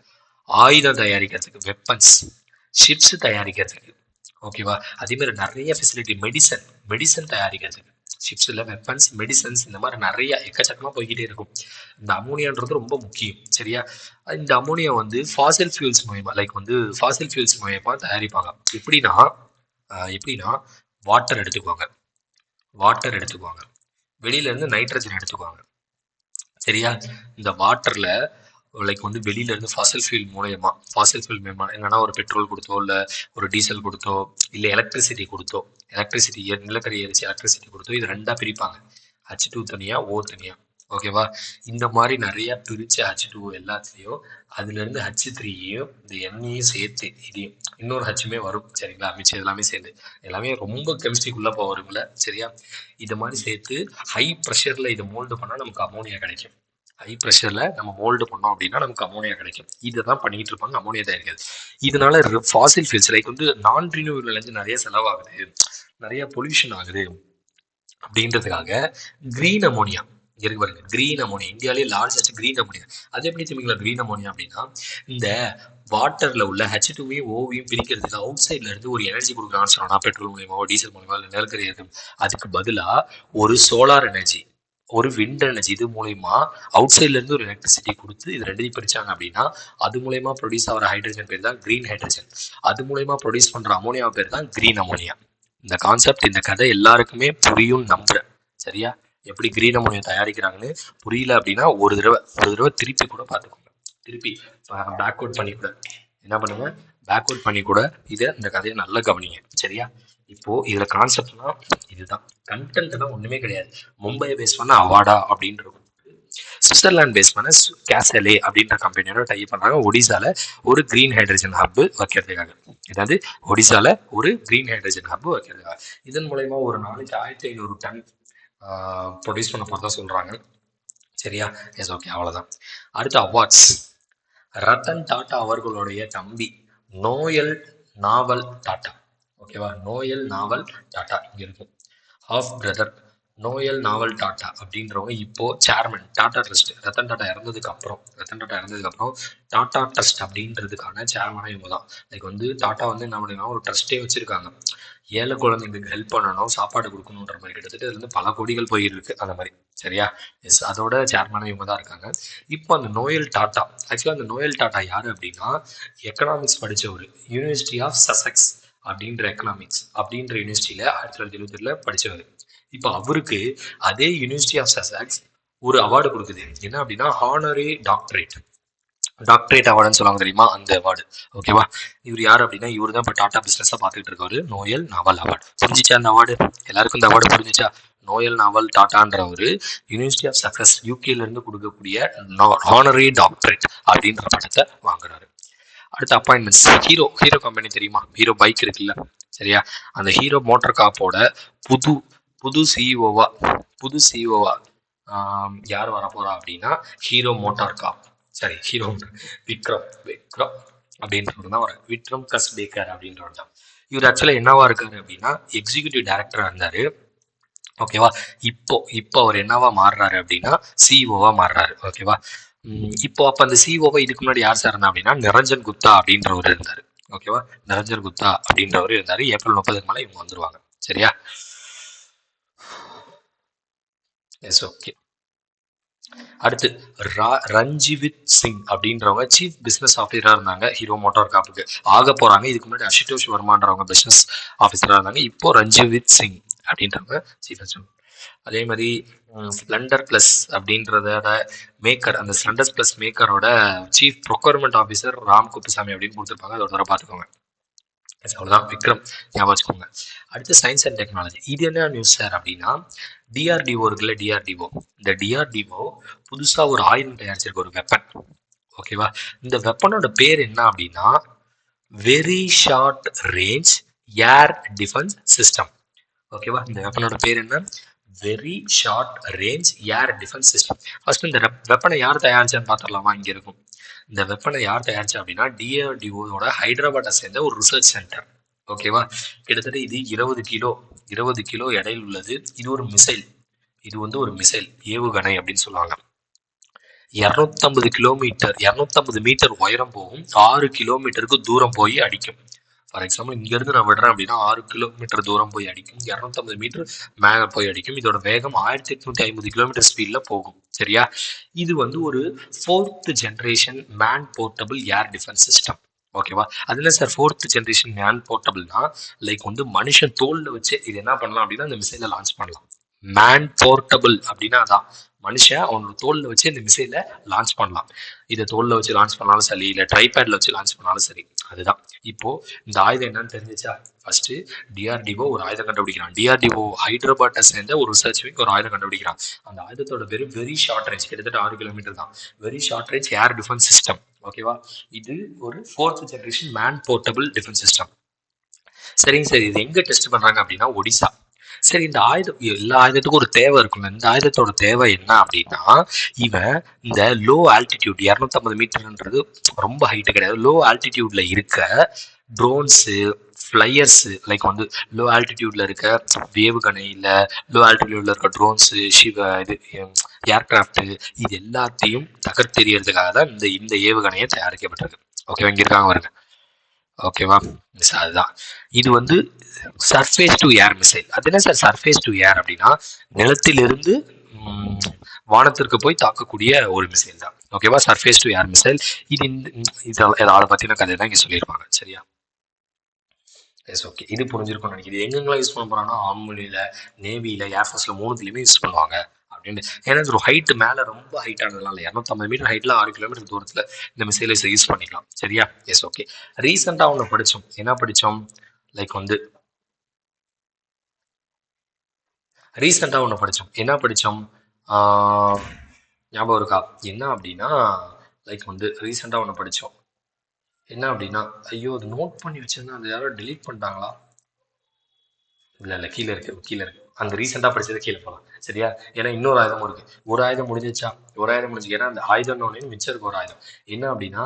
ஆயுதம் தயாரிக்கிறதுக்கு, வெப்பன்ஸ், ஷிப்ஸ் தயாரிக்கிறதுக்கு. ஓகேவா? அதே மாதிரி நிறைய ஃபெசிலிட்டி, மெடிசன் தயாரிக்கிறதுக்கு. ஷிப்ஸில் வெப்பன்ஸ், மெடிசன்ஸ், இந்த மாதிரி நிறைய எக்கச்சக்கமாக போய்கிட்டே இருக்கும். இந்த அமோனியான்றது ரொம்ப முக்கியம். சரியா? இந்த அமோனியா வந்து ஃபாசில் ஃபியூல்ஸ் மூலயமா ஃபாசில் ஃபியூல்ஸ் மூலயமா தயாரிப்பாங்க. எப்படின்னா வாட்டர் எடுத்துக்குவாங்க, வெளியில இருந்து நைட்ரஜன் எடுத்துக்குவாங்க. சரியா? இந்த வாட்டர்ல வெளியில இருந்து ஃபாசில் ஃபியூல் மூலயமா என்னன்னா ஒரு பெட்ரோல் கொடுத்தோ, இல்ல ஒரு டீசல் கொடுத்தோ, இல்ல எலக்ட்ரிசிட்டி நிலக்கரி எரிச்சு எலக்ட்ரிசிட்டி கொடுத்தோ, இது ரெண்டா பிரிப்பாங்க. H2 தனியா, O தனியா. ஓகேவா? இந்த மாதிரி நிறைய பிரிச்ச H2 எல்லாத்துலயும் அதுல இருந்து H3யும் இந்த எண்ணையும் சேர்த்து இதையும் இன்னொரு ஹச்சுமே வரும். சரிங்களா? மிச்சம் எல்லாமே சேர்ந்து எல்லாமே ரொம்ப கெமிஸ்ட்ரிக்குள்ள போகிறவங்கள. சரியா? இது மாதிரி சேர்த்து ஹை ப்ரெஷர்ல இதை மோல்டு பண்ணா நமக்கு அமோனியா கிடைக்கும். ஹை ப்ரெஷர்ல நம்ம மோல்டு பண்ணோம் அப்படின்னா நமக்கு அமோனியா கிடைக்கும். இதை தான் பண்ணிட்டு இருப்பாங்க, அமோனியா தயாரிக்கிறது. இதனால ஃபாசில் ஃபியூல்ஸ் வந்து நான் ரினியூவபிள் எனர்ஜி நிறைய செலவாகுது, நிறைய பொல்யூஷன் ஆகுது அப்படின்றதுக்காக கிரீன் அமோனியா இருக்கு பாருங்க. கிரீன் அமோனியா இந்தியாவிலேயே லார்ஜஸ்ட் கிரீன் அமோனியா. அது எப்படி தெரியுங்களா கிரீன் அமோனியா அப்படின்னா, இந்த வாட்டர்ல உள்ள H2வையும் ஓவையும் பிரிக்கிறதுக்கு அவுட் சைட்ல இருந்து ஒரு எனர்ஜி கொடுக்குறான்னு சொன்னா, பெட்ரோல் மூலியமாவோ டீசல் மூலியமா இல்லை நிலக்கரி, அதுக்கு பதிலா ஒரு சோலார் எனர்ஜி, ஒரு விண்ட் எனர்ஜி, இது மூலயமா அவுட் சைட்ல இருந்து ஒரு எலக்ட்ரிசிட்டி கொடுத்து இது ரெண்டையும் பிரிச்சாங்க அப்படின்னா அது மூலயமா ப்ரொடியூஸ் ஆகிற ஹைட்ரஜன் பேர் தான் கிரீன் ஹைட்ரஜன். அது மூலயமா ப்ரொடியூஸ் பண்ற அமோனியா பேர் தான் கிரீன் அமோனியா. இந்த கான்செப்ட், இந்த கதை எல்லாருக்குமே புரியும் நம்புறேன். சரியா? எப்படி கிரீன் அமோனியா தயாரிக்கிறாங்கன்னு புரியல அப்படின்னா ஒரு தடவை திருப்பி கூட பார்த்துக்கோங்க. திருப்பி பேக்வர்ட் பண்ணி கூட என்ன பண்ணுங்க, பேக்வர்ட் பண்ணி கூட இந்த கதையை நல்லா கவனிங்க. சரியா? இப்போ இதுல கான்செப்ட்னா இதுதான். கண்டென்ட்லாம் ஒண்ணுமே கிடையாது. மும்பை பேஸ் பண்ண அவாடா அப்படின்ற, சுவிட்சர்லாந்து பேஸ் பண்ண கேசலே அப்படின்ற கம்பெனியோட டை பண்றாங்க ஒடிசால ஒரு கிரீன் ஹைட்ரஜன் ஹப் வைக்கிறதுக்காக. இதாவது ஒடிசால ஒரு கிரீன் ஹைட்ரஜன் ஹப் வைக்கிறதுக்காக. இதன் மூலயமா ஒரு நாளைக்கு 1500 டன் ப்ரொடியூஸ் பண்ண போறதா சொல்றாங்க. சரியா? எஸ், ஓகே, அவ்வளவுதான். அடுத்த அவார்ட்ஸ். ரத்தன் டாடா அவர்களுடைய தம்பி நோயல் நாவல் டாடா. ஓகேவா? நோயல் நாவல் டாடா இங்க இருக்கும். ஹாஃப் பிரதர் நோயல் நாவல் டாடா அப்படின்றவங்க இப்போ சேர்மன் டாடா ட்ரஸ்ட். ரத்தன் டாடா இறந்ததுக்கு அப்புறம் டாடா ட்ரஸ்ட் அப்படின்றதுக்கான சேர்மனா இவங்க தான். டாடா என்ன பண்ணினா ஒரு ட்ரஸ்டே வச்சிருக்காங்க. ஏழை குழந்தைங்களுக்கு ஹெல்ப் பண்ணணும், சாப்பாடு கொடுக்கணுன்ற மாதிரி. கிட்டத்தட்ட இதுல இருந்து பல கோடிகள் போயிருக்கு அந்த மாதிரி. சரியா? எஸ், அதோட சேர்மனா இவங்க தான் இருக்காங்க. இப்போ அந்த நோயல் டாடா, ஆக்சுவலா அந்த நோயல் டாடா யாரு அப்படின்னா எக்கனாமிக்ஸ் படிச்ச ஒரு யூனிவர்சிட்டி ஆஃப் சசெக்ஸ் அப்படின்ற எக்கனாமிக்ஸ் அப்படின்ற யூனிவர்சிட்டியில 1978 படிச்சவர். இப்போ அவருக்கு அதே யூனிவர்சிட்டி ஆஃப் சசெக்ஸ் ஒரு அவார்டு கொடுக்குது. என்ன அப்படின்னா ஹானரி டாக்டரேட் அவார்டுன்னு சொல்லுவாங்க தெரியுமா, அந்த அவார்டு. ஓகேவா? இவர் யார் அப்படின்னா இவர் தான் இப்போ டாடா பிசினஸா பார்த்துட்டு இருக்காரு. நோயல் நாவல் அவார்டு. புரிஞ்சிச்சா அந்த அவார்டு? எல்லாருக்கும் இந்த அவார்டு புரிஞ்சிச்சா? நோயல் நாவல் டாட்டான்ற ஒரு யூனிவர்சிட்டி ஆஃப் சக்சஸ் யூகேல இருந்து கொடுக்கக்கூடிய ஹானரி டாக்டரேட் அப்படின்ற பட்டத்தை வாங்குறாரு. அடுத்த அப்பாயின்மெண்ட்ஸ். ஹீரோ கம்பெனி தெரியுமா? ஹீரோ பைக் இருக்குல்ல? சரியா? அந்த ஹீரோ மோட்டார் காப்போட புது சிஇஓவா யார் வர போறா அப்படின்னா ஹீரோ மோட்டார் காப், சரி, ஹீரோ விக்ரம் அப்படின்றவர் தான் வர. விக்ரம் கஸ்பேக்கர் அப்படின்றவர் தான். இவர் ஆக்சுவலா என்னவா இருக்காரு அப்படின்னா எக்ஸிகியூட்டிவ் டைரக்டரா இருந்தாரு. ஓகேவா? இப்போ அவர் என்னவா மாறுறாரு அப்படின்னா சிஇஓவா மாறுறாரு. ஓகேவா? இப்போ அப்ப அந்த சிஇஓவா இதுக்கு முன்னாடி யார் சார் இருந்தா அப்படின்னா நிரஞ்சன் குப்தா அப்படின்றவர் இருந்தாரு. ஓகேவா? நிரஞ்சன் குப்தா அப்படின்றவர் இருந்தாரு. ஏப்ரல் 30 மேல இவங்க வந்துருவாங்க. சரியா? Yes, okay. அடுத்து ரஞ்சிவித் சிங் அப்படின்றவங்க சீஃப் பிசினஸ் ஆஃபீஸரா இருந்தாங்க ஹீரோ மோட்டார் காப்புக்கு. ஆக போறாங்க. இதுக்கு முன்னாடி அசுதோஷ் வர்மான்றவங்க பிசினஸ் ஆஃபீஸரா இருந்தாங்க. இப்போ ரஞ்சிவித் சிங் அப்படின்றவங்க சீஃப். அதே மாதிரி ஸ்ப்ளெண்டர் பிளஸ் அப்படின்றதோட மேக்கர், அந்த ஸ்ப்ளெண்டர் பிளஸ் மேக்கரோட chief procurement officer Ram Kuppusamy அப்படின்னு கொடுத்துருப்பாங்க. அதோட தடவை பார்த்துக்கோங்க. அவ்வளோதான். விக்ரம் ஞாபகம் வச்சுக்கோங்க. அடுத்து சயின்ஸ் அண்ட் டெக்னாலஜி. இது என்ன நியூஸ் சார் அப்படின்னா டிஆர்டிஓ இருக்குல்ல, இந்த டிஆர்டிஓ புதுசா ஒரு ஆயுதம் தயாரிச்சிருக்க, ஒரு வெப்பன். ஓகேவா? இந்த வெப்பனோட பேர் என்ன அப்படின்னா very short range air defence system. ஓகேவா? இந்த வெப்பனோட பேர் என்ன? Very short range air defence system. First இந்த வெப்பனை யார் தயாரிச்சான்னு பார்த்துடலாமா? இங்க இருக்கும். இந்த வெப்பனை யார் தயாரிச்சா அப்படின்னா டிஆர்டிஓட ஹைதராபாத்தை சேர்ந்த ஒரு ரிசர்ச் சென்டர். ஓகேவா? கிட்டத்தட்ட இது 20 கிலோ எடையில் உள்ளது. இது ஒரு மிசைல். இது ஒரு மிசைல் ஏவுகணை அப்படின்னு சொல்லுவாங்க. 250 மீட்டர் உயரம் போகும், 6 கிலோமீட்டருக்கு தூரம் போய் அடிக்கும். ஃபார் எக்ஸாம்பிள் இங்கேருந்து நான் விடுறேன் அப்படின்னா 6 கிலோமீட்டர் தூரம் போய் அடிக்கும், 250 மீட்டர் மேலே போய் அடிக்கும். இதோட வேகம் 1850 கிலோமீட்டர் ஸ்பீடில் போகும். சரியா? இது வந்து ஒரு 4th generation man portable air defence system. ஓகேவா? அதில் சார் 4th ஜென்ரேஷன் மேன் போர்ட்டபிள்னா லைக் வந்து மனுஷன் தோல்ல வச்சு இது என்ன பண்ணலாம் அப்படின்னா இந்த மிசைலை லான்ச் பண்ணலாம். மேன் போர்ட்டபிள் அப்படின்னா அதான் மனுஷன் அவனோட தோல்ல வச்சு இந்த மிசைலை லான்ச் பண்ணலாம். இதை தோல்ல வச்சு லான்ச் பண்ணாலும் சரி, இல்லை ட்ரைபேட்ல வச்சு லான்ச் பண்ணாலும் சரி. அதுதான் இப்போ இந்த ஆயுதம் என்னன்னு தெரிஞ்சிச்சா? ஃபர்ஸ்ட் டிஆர்டிஓ ஒரு ஆயுதம் கண்டுபிடிக்கிறான். டிஆர்டிஓ ஹைதராபாத்தை சேர்ந்த ஒரு ரிசர்ச் விங் ஒரு ஆயுதம் கண்டுபிடிக்கிறான். அந்த ஆயுதத்தோட பேரு வெரி ஷார்ட் ரேஞ்ச், கிட்டத்தட்ட 6 கிலோமீட்டர் தான். Very short range air defence system. ஓகேவா? இது ஒரு 4th generation man portable defence system. சரிங்க சார், இது எங்க டெஸ்ட் பண்றாங்க அப்படின்னா ஒடிசா. சரி, இந்த ஆயுதம் எல்லா ஆயுதத்துக்கும் ஒரு தேவை இருக்குல்ல. இந்த ஆயுதத்தோட தேவை என்ன அப்படின்னா, இவன் இந்த லோ ஆல்டிடியூட் 250 மீட்டர்ன்றது ரொம்ப ஹைட்டு கிடையாது. லோ ஆல்டிடியூட்ல இருக்க ட்ரோன்ஸு, ஃப்ளையர்ஸ் லைக் வந்து லோ ஆல்டிடியூட்ல இருக்க வேவுகணை, இல்லை லோ ஆல்டிடியூட்ல இருக்க ட்ரோன்ஸு, இது ஏர்கிராஃப்ட், இது எல்லாத்தையும் தகர்த்தெறியறதுக்காக தான் இந்த ஏவுகணையை தயாரிக்கப்பட்டிருக்கு. ஓகேவா? இங்க இருக்காங்க பாருங்க. ஓகேவா? அதுதான் இது வந்து சர்ஃபேஸ் டு ஏர் மிசைல். அது என்ன சார் சர்ஃபேஸ் டு ஏர் அப்படின்னா, நிலத்திலிருந்து வானத்திற்கு போய் தாக்கக்கூடிய ஒரு மிசைல் தான். ஓகேவா? Surface to air missile. இது அதை பத்தின கதை தான் இங்க சொல்லியிருப்பாங்க. சரியா? Yes, okay. இது புரிஞ்சிருக்கும்னு நினைக்கிறேன். எங்கெங்கெல்லாம் யூஸ் பண்ண போறாங்கன்னா ஆர்மில, நேவியில, ஏர்ஃபோர்ஸ்ல 3த்துலயுமே யூஸ் பண்ணுவாங்க அப்படின்னு. ஏன்னா இது ஒரு ஹைட் மேலே ரொம்ப ஹைட் ஆனதுனால 250 மீட்டர் ஹைட்ல 6 கிலோமீட்டர் தூரத்துல இந்த மிசைலை யூஸ் பண்ணிக்கலாம். சரியா? Yes, okay. ரீசெண்டா ஒன்று படித்தோம். என்ன படித்தோம்? லைக் வந்து ரீசெண்டாக ஒன்று படித்தோம். என்ன படித்தோம்? ஞாபகம் இருக்கா? என்ன அப்படின்னா லைக் வந்து ரீசெண்டாக ஒன்று படித்தோம். என்ன அப்படின்னா, ஐயோ அது நோட் பண்ணி வச்சிருந்தா அது யாரோ டெலீட் பண்ணிட்டாங்களா? இல்லை கீழே இருக்கு. அந்த ரீசெண்டாக படிச்சது கீழே போகலாம். சரியா? ஏன்னா இன்னொரு ஆயுதமும் இருக்கு. ஒரு ஆயுதம் முடிஞ்சிச்சா? ஒரு ஆயுதம் முடிஞ்சு. ஏன்னா அந்த ஆயுதம் ஒன்று மிச்சம் இருக்கு. ஒரு ஆயுதம் என்ன அப்படின்னா,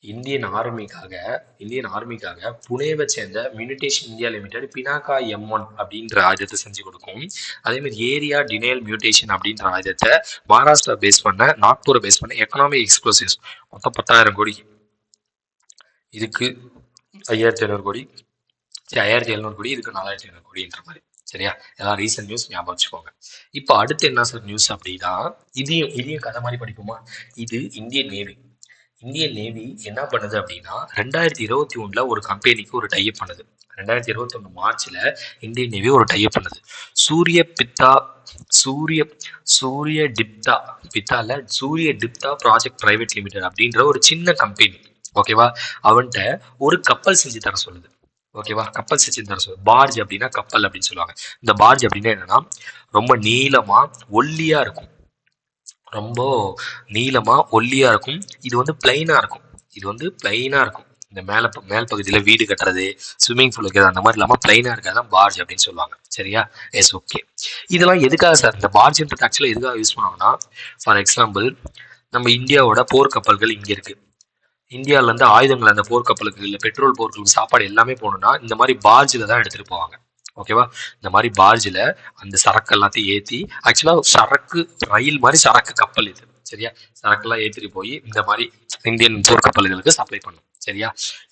இந்தியன் ஆர்மிக்காக புனேவை சேர்ந்த mutation India limited Pinaka M1 அப்படின்ற ஆயுதத்தை செஞ்சு கொடுக்கும். அதே மாதிரி ஏரியா டினைல் மியூட்டேஷன் அப்படின்ற ஆயுதத்தை மகாராஷ்டிரா பேஸ் பண்ண, நாக்பூரை பேஸ் பண்ண எக்கனாமிக் எக்ஸ்ப்ளோசிவ்ஸ் மொத்தம் 10,000 கோடி. இதுக்கு 5,500 கோடி, 5,700 கோடி, இதுக்கு 4,500 கோடின்ற மாதிரி. சரியா? எல்லாம் ரீசன்ட் நியூஸ் ஞாபகம் வச்சுக்கோங்க. இப்போ அடுத்து என்ன சார் நியூஸ் அப்படின்னா, இதையும் கதை மாதிரி படிப்போமா? இது இந்தியன் நேவி என்ன பண்ணுது அப்படின்னா 2021 ஒரு கம்பெனிக்கு ஒரு டைப் பண்ணுது. 2021 மார்ச்ல இந்தியன் நேவி ஒரு டைப் பண்ணுது. சூரிய டிப்தா ப்ராஜெக்ட் பிரைவேட் லிமிடெட் அப்படின்ற ஒரு சின்ன கம்பெனி. ஓகேவா? அவன்கிட்ட ஒரு கப்பல் செஞ்சு தர சொல்லுது. ஓகேவா? கப்பல் செஞ்சு தர சொல்லுது. பார்ஜ் அப்படின்னா கப்பல் அப்படின்னு சொல்லுவாங்க. இந்த பார்ஜ் அப்படின்னா என்னன்னா, ரொம்ப நீளமா ஒல்லியா இருக்கும். இது வந்து பிளைனா இருக்கும். இந்த மேல் பகுதியில் வீடு கட்டுறது, ஸ்விம்மிங் பூல் வைக்கிறது அந்த மாதிரி இல்லாமல் பிளைனா இருக்காதான் பார்ஜ் அப்படின்னு சொல்லுவாங்க. சரியா? Yes, okay. இதெல்லாம் எதுக்காக சார்? இந்த பார்ஜ்ன்றது ஆக்சுவலாக எதுக்காக யூஸ் பண்ணுவாங்கன்னா, ஃபார் எக்ஸாம்பிள் நம்ம இந்தியாவோட போர்க்கப்பல்கள் இங்கே இருக்கு. இந்தியாவிலேருந்து ஆயுதங்கள் அந்த போர்க்கப்பலுக்கு, இல்லை பெட்ரோல் போர்களுக்கு, சாப்பாடு எல்லாமே போகணும்னா இந்த மாதிரி பார்ஜில் தான் எடுத்துகிட்டு போவாங்க. ஓகேவா? இந்த மாதிரி பார்ஜில் அந்த சரக்கு எல்லாத்தையும் ஏற்றி, ஆக்சுவலாக சரக்கு ரயில் மாதிரி சரக்கு கப்பல் இது. சரியா? சரக்குலாம் ஏற்றிட்டு போய் இந்த மாதிரி இந்தியன் போர்க்கப்பல்களுக்கு சப்ளை பண்ணும். சரியா?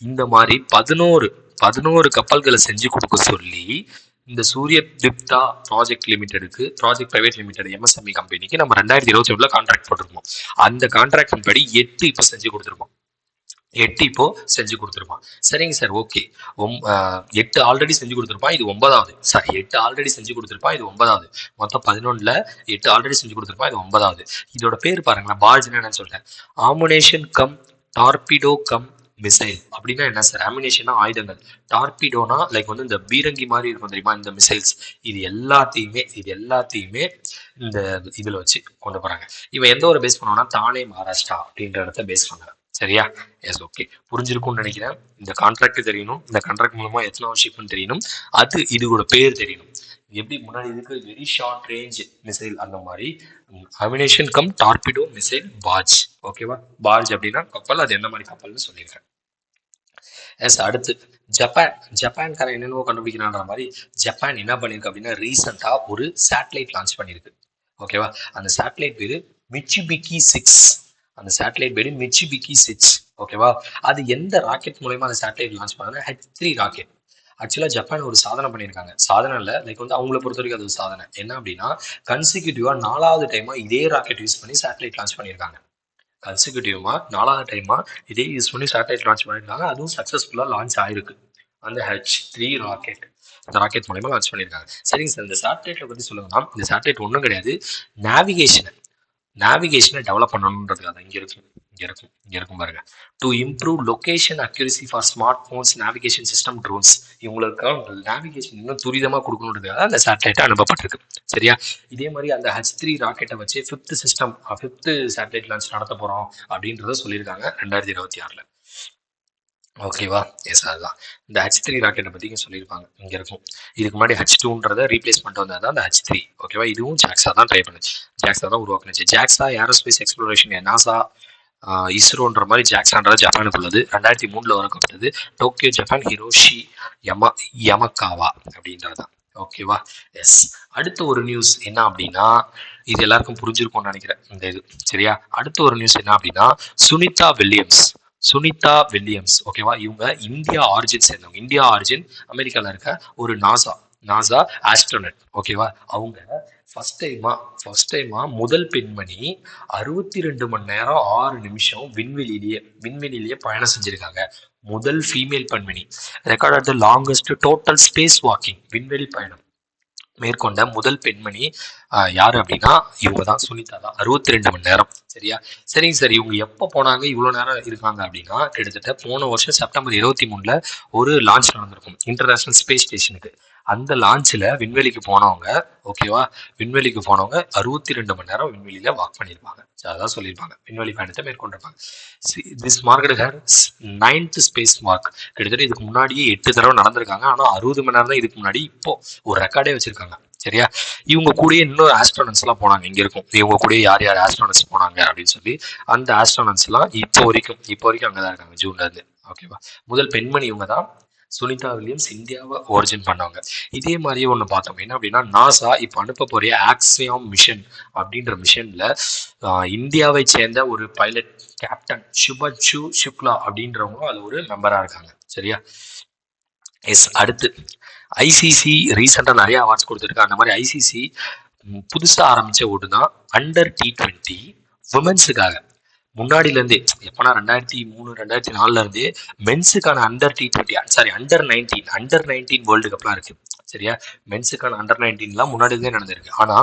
இந்த மாதிரி 11 கப்பல்களை செஞ்சு கொடுக்க சொல்லி இந்த சூரிய டிப்தா ப்ராஜெக்ட் பிரைவேட் லிமிடெட் MSME கம்பெனிக்கு நம்ம 2021 கான்ட்ராக்ட் போட்டிருக்கோம். அந்த கான்ட்ராக்டின் படி 8 இப்போ செஞ்சு கொடுத்துருக்கோம். 8 இப்போ செஞ்சு கொடுத்துருப்பான். சரிங்க சார், ஓகே. 8 ஆல்ரெடி செஞ்சு கொடுத்துருப்பான், இது 9வது. சாரி, 8 ஆல்ரெடி செஞ்சு கொடுத்துருப்பான், இது 9வது. மொத்தம் 11ல் 8 ஆல்ரெடி செஞ்சு கொடுத்துருப்பான், இது 9வது. இதோட பேர் பாருங்களேன், பார்ஜ்னா என்னன்னு சொல்லிட்டேன். ஆமுனேஷன் கம் டார்பிடோ கம் மிசைல் அப்படின்னா என்ன சார்? ஆமினேஷன்னா ஆயுதங்கள், டார்பிடோனா லைக் வந்து இந்த பீரங்கி மாதிரி இருக்கும் தெரியுமா, இந்த மிசைல்ஸ். இது எல்லாத்தையுமே இந்த இதுல வச்சு கொண்டு போறாங்க. இவன் எந்த ஒரு பேஸ் பண்ணுவான்னா தானே மகாராஷ்டிரா அப்படின்ற இடத்த பேஸ் பண்ணாங்க. சரியா? Yes, okay. புரிஞ்சிருக்கும்னு நினைக்கிறேன். இந்த கான்ட்ராக்ட் தெரியணும், இந்த கான்ட்ராக்ட் மூலமா எத்தனை ஷிப்னு தெரியணும், அது இதோட பேர் தெரியணும். எப்படி முன்னாடி இதுக்கு வெரி ஷார்ட் ரேஞ்ச் மிசைல் அந்த மாதிரி அமினேஷன் கம் டார்பிடோ மிசைல் பார்ஜ். ஓகேவா? பார்ஜ் அப்படின்னா கப்பல், அது என்ன மாதிரி கப்பல்னு சொல்லியிருக்கேன். எஸ், அடுத்து ஜப்பான்காரன் என்னென்னவோ கண்டுபிடிக்கிறான்ற மாதிரி ஜப்பான் என்ன பண்ணிருக்கு அப்படின்னா ரீசெண்டா ஒரு சேட்டலைட் லான்ச் பண்ணிருக்கு. ஓகேவா? அந்த சேட்டலைட் பேரு மிட்சுபிஷி 6 அந்த சேட்டலைட் பேரு மிட்சுபிஷி 6. ஓகேவா? அது எந்த ராக்கெட் மூலயமா அந்த சேட்டலைட் லான்ச் பண்ணாங்கன்னா H3 ராக்கெட். ஆக்சுவலா ஜப்பான் ஒரு சாதனை பண்ணியிருக்காங்க. சாதனை இல்லை, லைக் வந்து அவங்கள பொறுத்த வரைக்கும் அது ஒரு சாதனை. என்ன அப்படின்னா கன்சிக்யூட்டிவா 4வது டைமா இதே ராக்கெட் யூஸ் பண்ணி சேட்டலைட் லான்ச் பண்ணியிருக்காங்க. கன்சிக்யூட்டிவா 4வது டைமா இதே யூஸ் பண்ணி சேட்டலைட் லான்ச் பண்ணியிருக்காங்க. அதுவும் சக்சஸ்ஃபுல்லா லான்ச் ஆயிருக்கு. அந்த H3 ராக்கெட், இந்த ராக்கெட் மூலயமா லான்ச் பண்ணியிருக்காங்க. சரிங்க சார், இந்த சேட்டலைட்டை பத்தி சொல்லுங்கன்னா இந்த சேட்டலைட் ஒன்றும் கிடையாது, நேவிகேஷனை டெவலப் பண்ணணுன்றதுக்காக இங்க இருக்கும் பாருங்க. To improve location accuracy for smart phones navigation system drones. இவங்களுக்கு நேவிகேஷன் இன்னும் துரிதமாக கொடுக்கணுன்றதுக்காக அந்த சேட்டலைட்டை அனுப்பப்பட்டிருக்கு. சரியா? இதே மாதிரி அந்த H3 ராக்கெட்டை வச்சு 5th சேட்டலைட் லான்ச் நடத்த போறோம் அப்படின்றத சொல்லியிருக்காங்க 2026. ஓகேவா? எஸ், அதுதான் இந்த H3 ராக்கெட்டை பற்றி இங்கே சொல்லியிருப்பாங்க. இங்கே இருக்கும். இதுக்கு முன்னாடி H2ன்றதை ரீப்ளேஸ் பண்ணிட்டு வந்தது தான் அந்த H3. ஓகேவா? இதுவும் ஜாக்ஸா தான் ட்ரை பண்ணுச்சு, ஜாக்ஸா தான் உருவாக்குனுச்சு. ஜாக்ஸா ஏரோஸ்பேஸ் எக்ஸ்ப்ளோரேஷன், நாசா, இஸ்ரோன்ற மாதிரி ஜாக்ஸான்றது ஜப்பானுக்கு உள்ளது. 2003 உருவாக்கப்பட்டது. டோக்கியோ ஜப்பான், ஹிரோஷி யமகாவா அப்படின்றது தான். ஓகேவா? எஸ். அடுத்த ஒரு நியூஸ் என்ன அப்படின்னா, இது எல்லாருக்கும் புரிஞ்சிருக்கும்னு நினைக்கிறேன் இந்த இது. சரியா? அடுத்த ஒரு நியூஸ் என்ன அப்படின்னா, சுனிதா வில்லியம்ஸ். ஓகேவா? இவங்க இந்தியா ஆரிஜின் அமெரிக்கால இருக்க ஒரு நாசா ஆஸ்ட்ரோனட். ஓகேவா? அவங்க ஃபர்ஸ்ட் டைமா முதல் பெண்மணி 62 மணி நேரம் 6 நிமிஷம் விண்வெளியிலேயே பயணம் செஞ்சிருக்காங்க. முதல் ஃபீமேல் பெண்மணி. Record the longest total space walking, விண்வெளி பயணம் மேற்கொண்ட முதல் பெண்மணி யாரு அப்படின்னா இவங்க தான், சுனிதா தான். 62 மணி நேரம். சரிங்க சார், இவங்க எப்போ போனாங்க, இவ்வளோ நேரம் இருக்காங்க அப்படின்னா கிட்டத்தட்ட போன வருஷம் செப்டம்பர் 23 ஒரு லான்ச் நடந்திருக்கும் இன்டர்நேஷனல் ஸ்பேஸ் ஸ்டேஷனுக்கு. அந்த லான்ச்சில் விண்வெளிக்கு போனவங்க 62 மணி நேரம் விண்வெளியில வாக் பண்ணியிருப்பாங்க. அதான் சொல்லியிருப்பாங்க, விண்வெளி பயணத்தை மேற்கொண்டிருப்பாங்க. This marked her 9th spacewalk. கிட்டத்தட்ட இதுக்கு முன்னாடியே 8 தடவை நடந்திருக்காங்க. ஆனால் 60 மணி நேரம் தான் இதுக்கு முன்னாடி இப்போ ஒரு ரெக்கார்டே வச்சிருக்காங்க. சரியா? இவங்க கூடயே இன்னொரு ஆஸ்ட்ரோனட்ஸ் எல்லாம் போனாங்க. இங்க இருக்கும் இவங்க கூட யார் ஆஸ்ட்ரோனட்ஸ் போனாங்க அப்படின்னு சொல்லி, அந்த ஆஸ்ட்ரோனட்ஸ் எல்லாம் இப்போ வரைக்கும் அங்கதான் இருக்காங்க, ஜூன்ல இருந்து. ஓகேவா? முதல் பெண்மணி இவங்க தான், சுனிதா வில்லியம்ஸ். இந்தியாவை ஒரிஜின் பண்ணவங்க. இதே மாதிரியே ஒன்று பார்த்தோம். என்ன அப்படின்னா, நாசா இப்போ அனுப்ப போறிய ஆக்சியாம் மிஷன் அப்படின்ற மிஷன்ல இந்தியாவை சேர்ந்த ஒரு பைலட் கேப்டன் சுபச்சு சுக்லா அப்படின்றவங்க அது ஒரு மெம்பரா இருக்காங்க. சரியா? எஸ். அடுத்து ஐசிசி ரீசெண்டா நிறைய அவார்ட்ஸ் கொடுத்துருக்கு. அந்த மாதிரி ஐசிசி புதுசா ஆரம்பிச்ச ஒன்று தான் அண்டர் T20 உமன்ஸுக்காக. முன்னாடில இருந்தே எப்பனா 2003 2004 இருந்தே மென்ஸுக்கான அண்டர் 19 வேர்ல்டு கப்லாம் இருக்கு. சரியா? மென்ஸுக்கான அண்டர் 19 முன்னாடி இருந்தே நடந்திருக்கு. ஆனா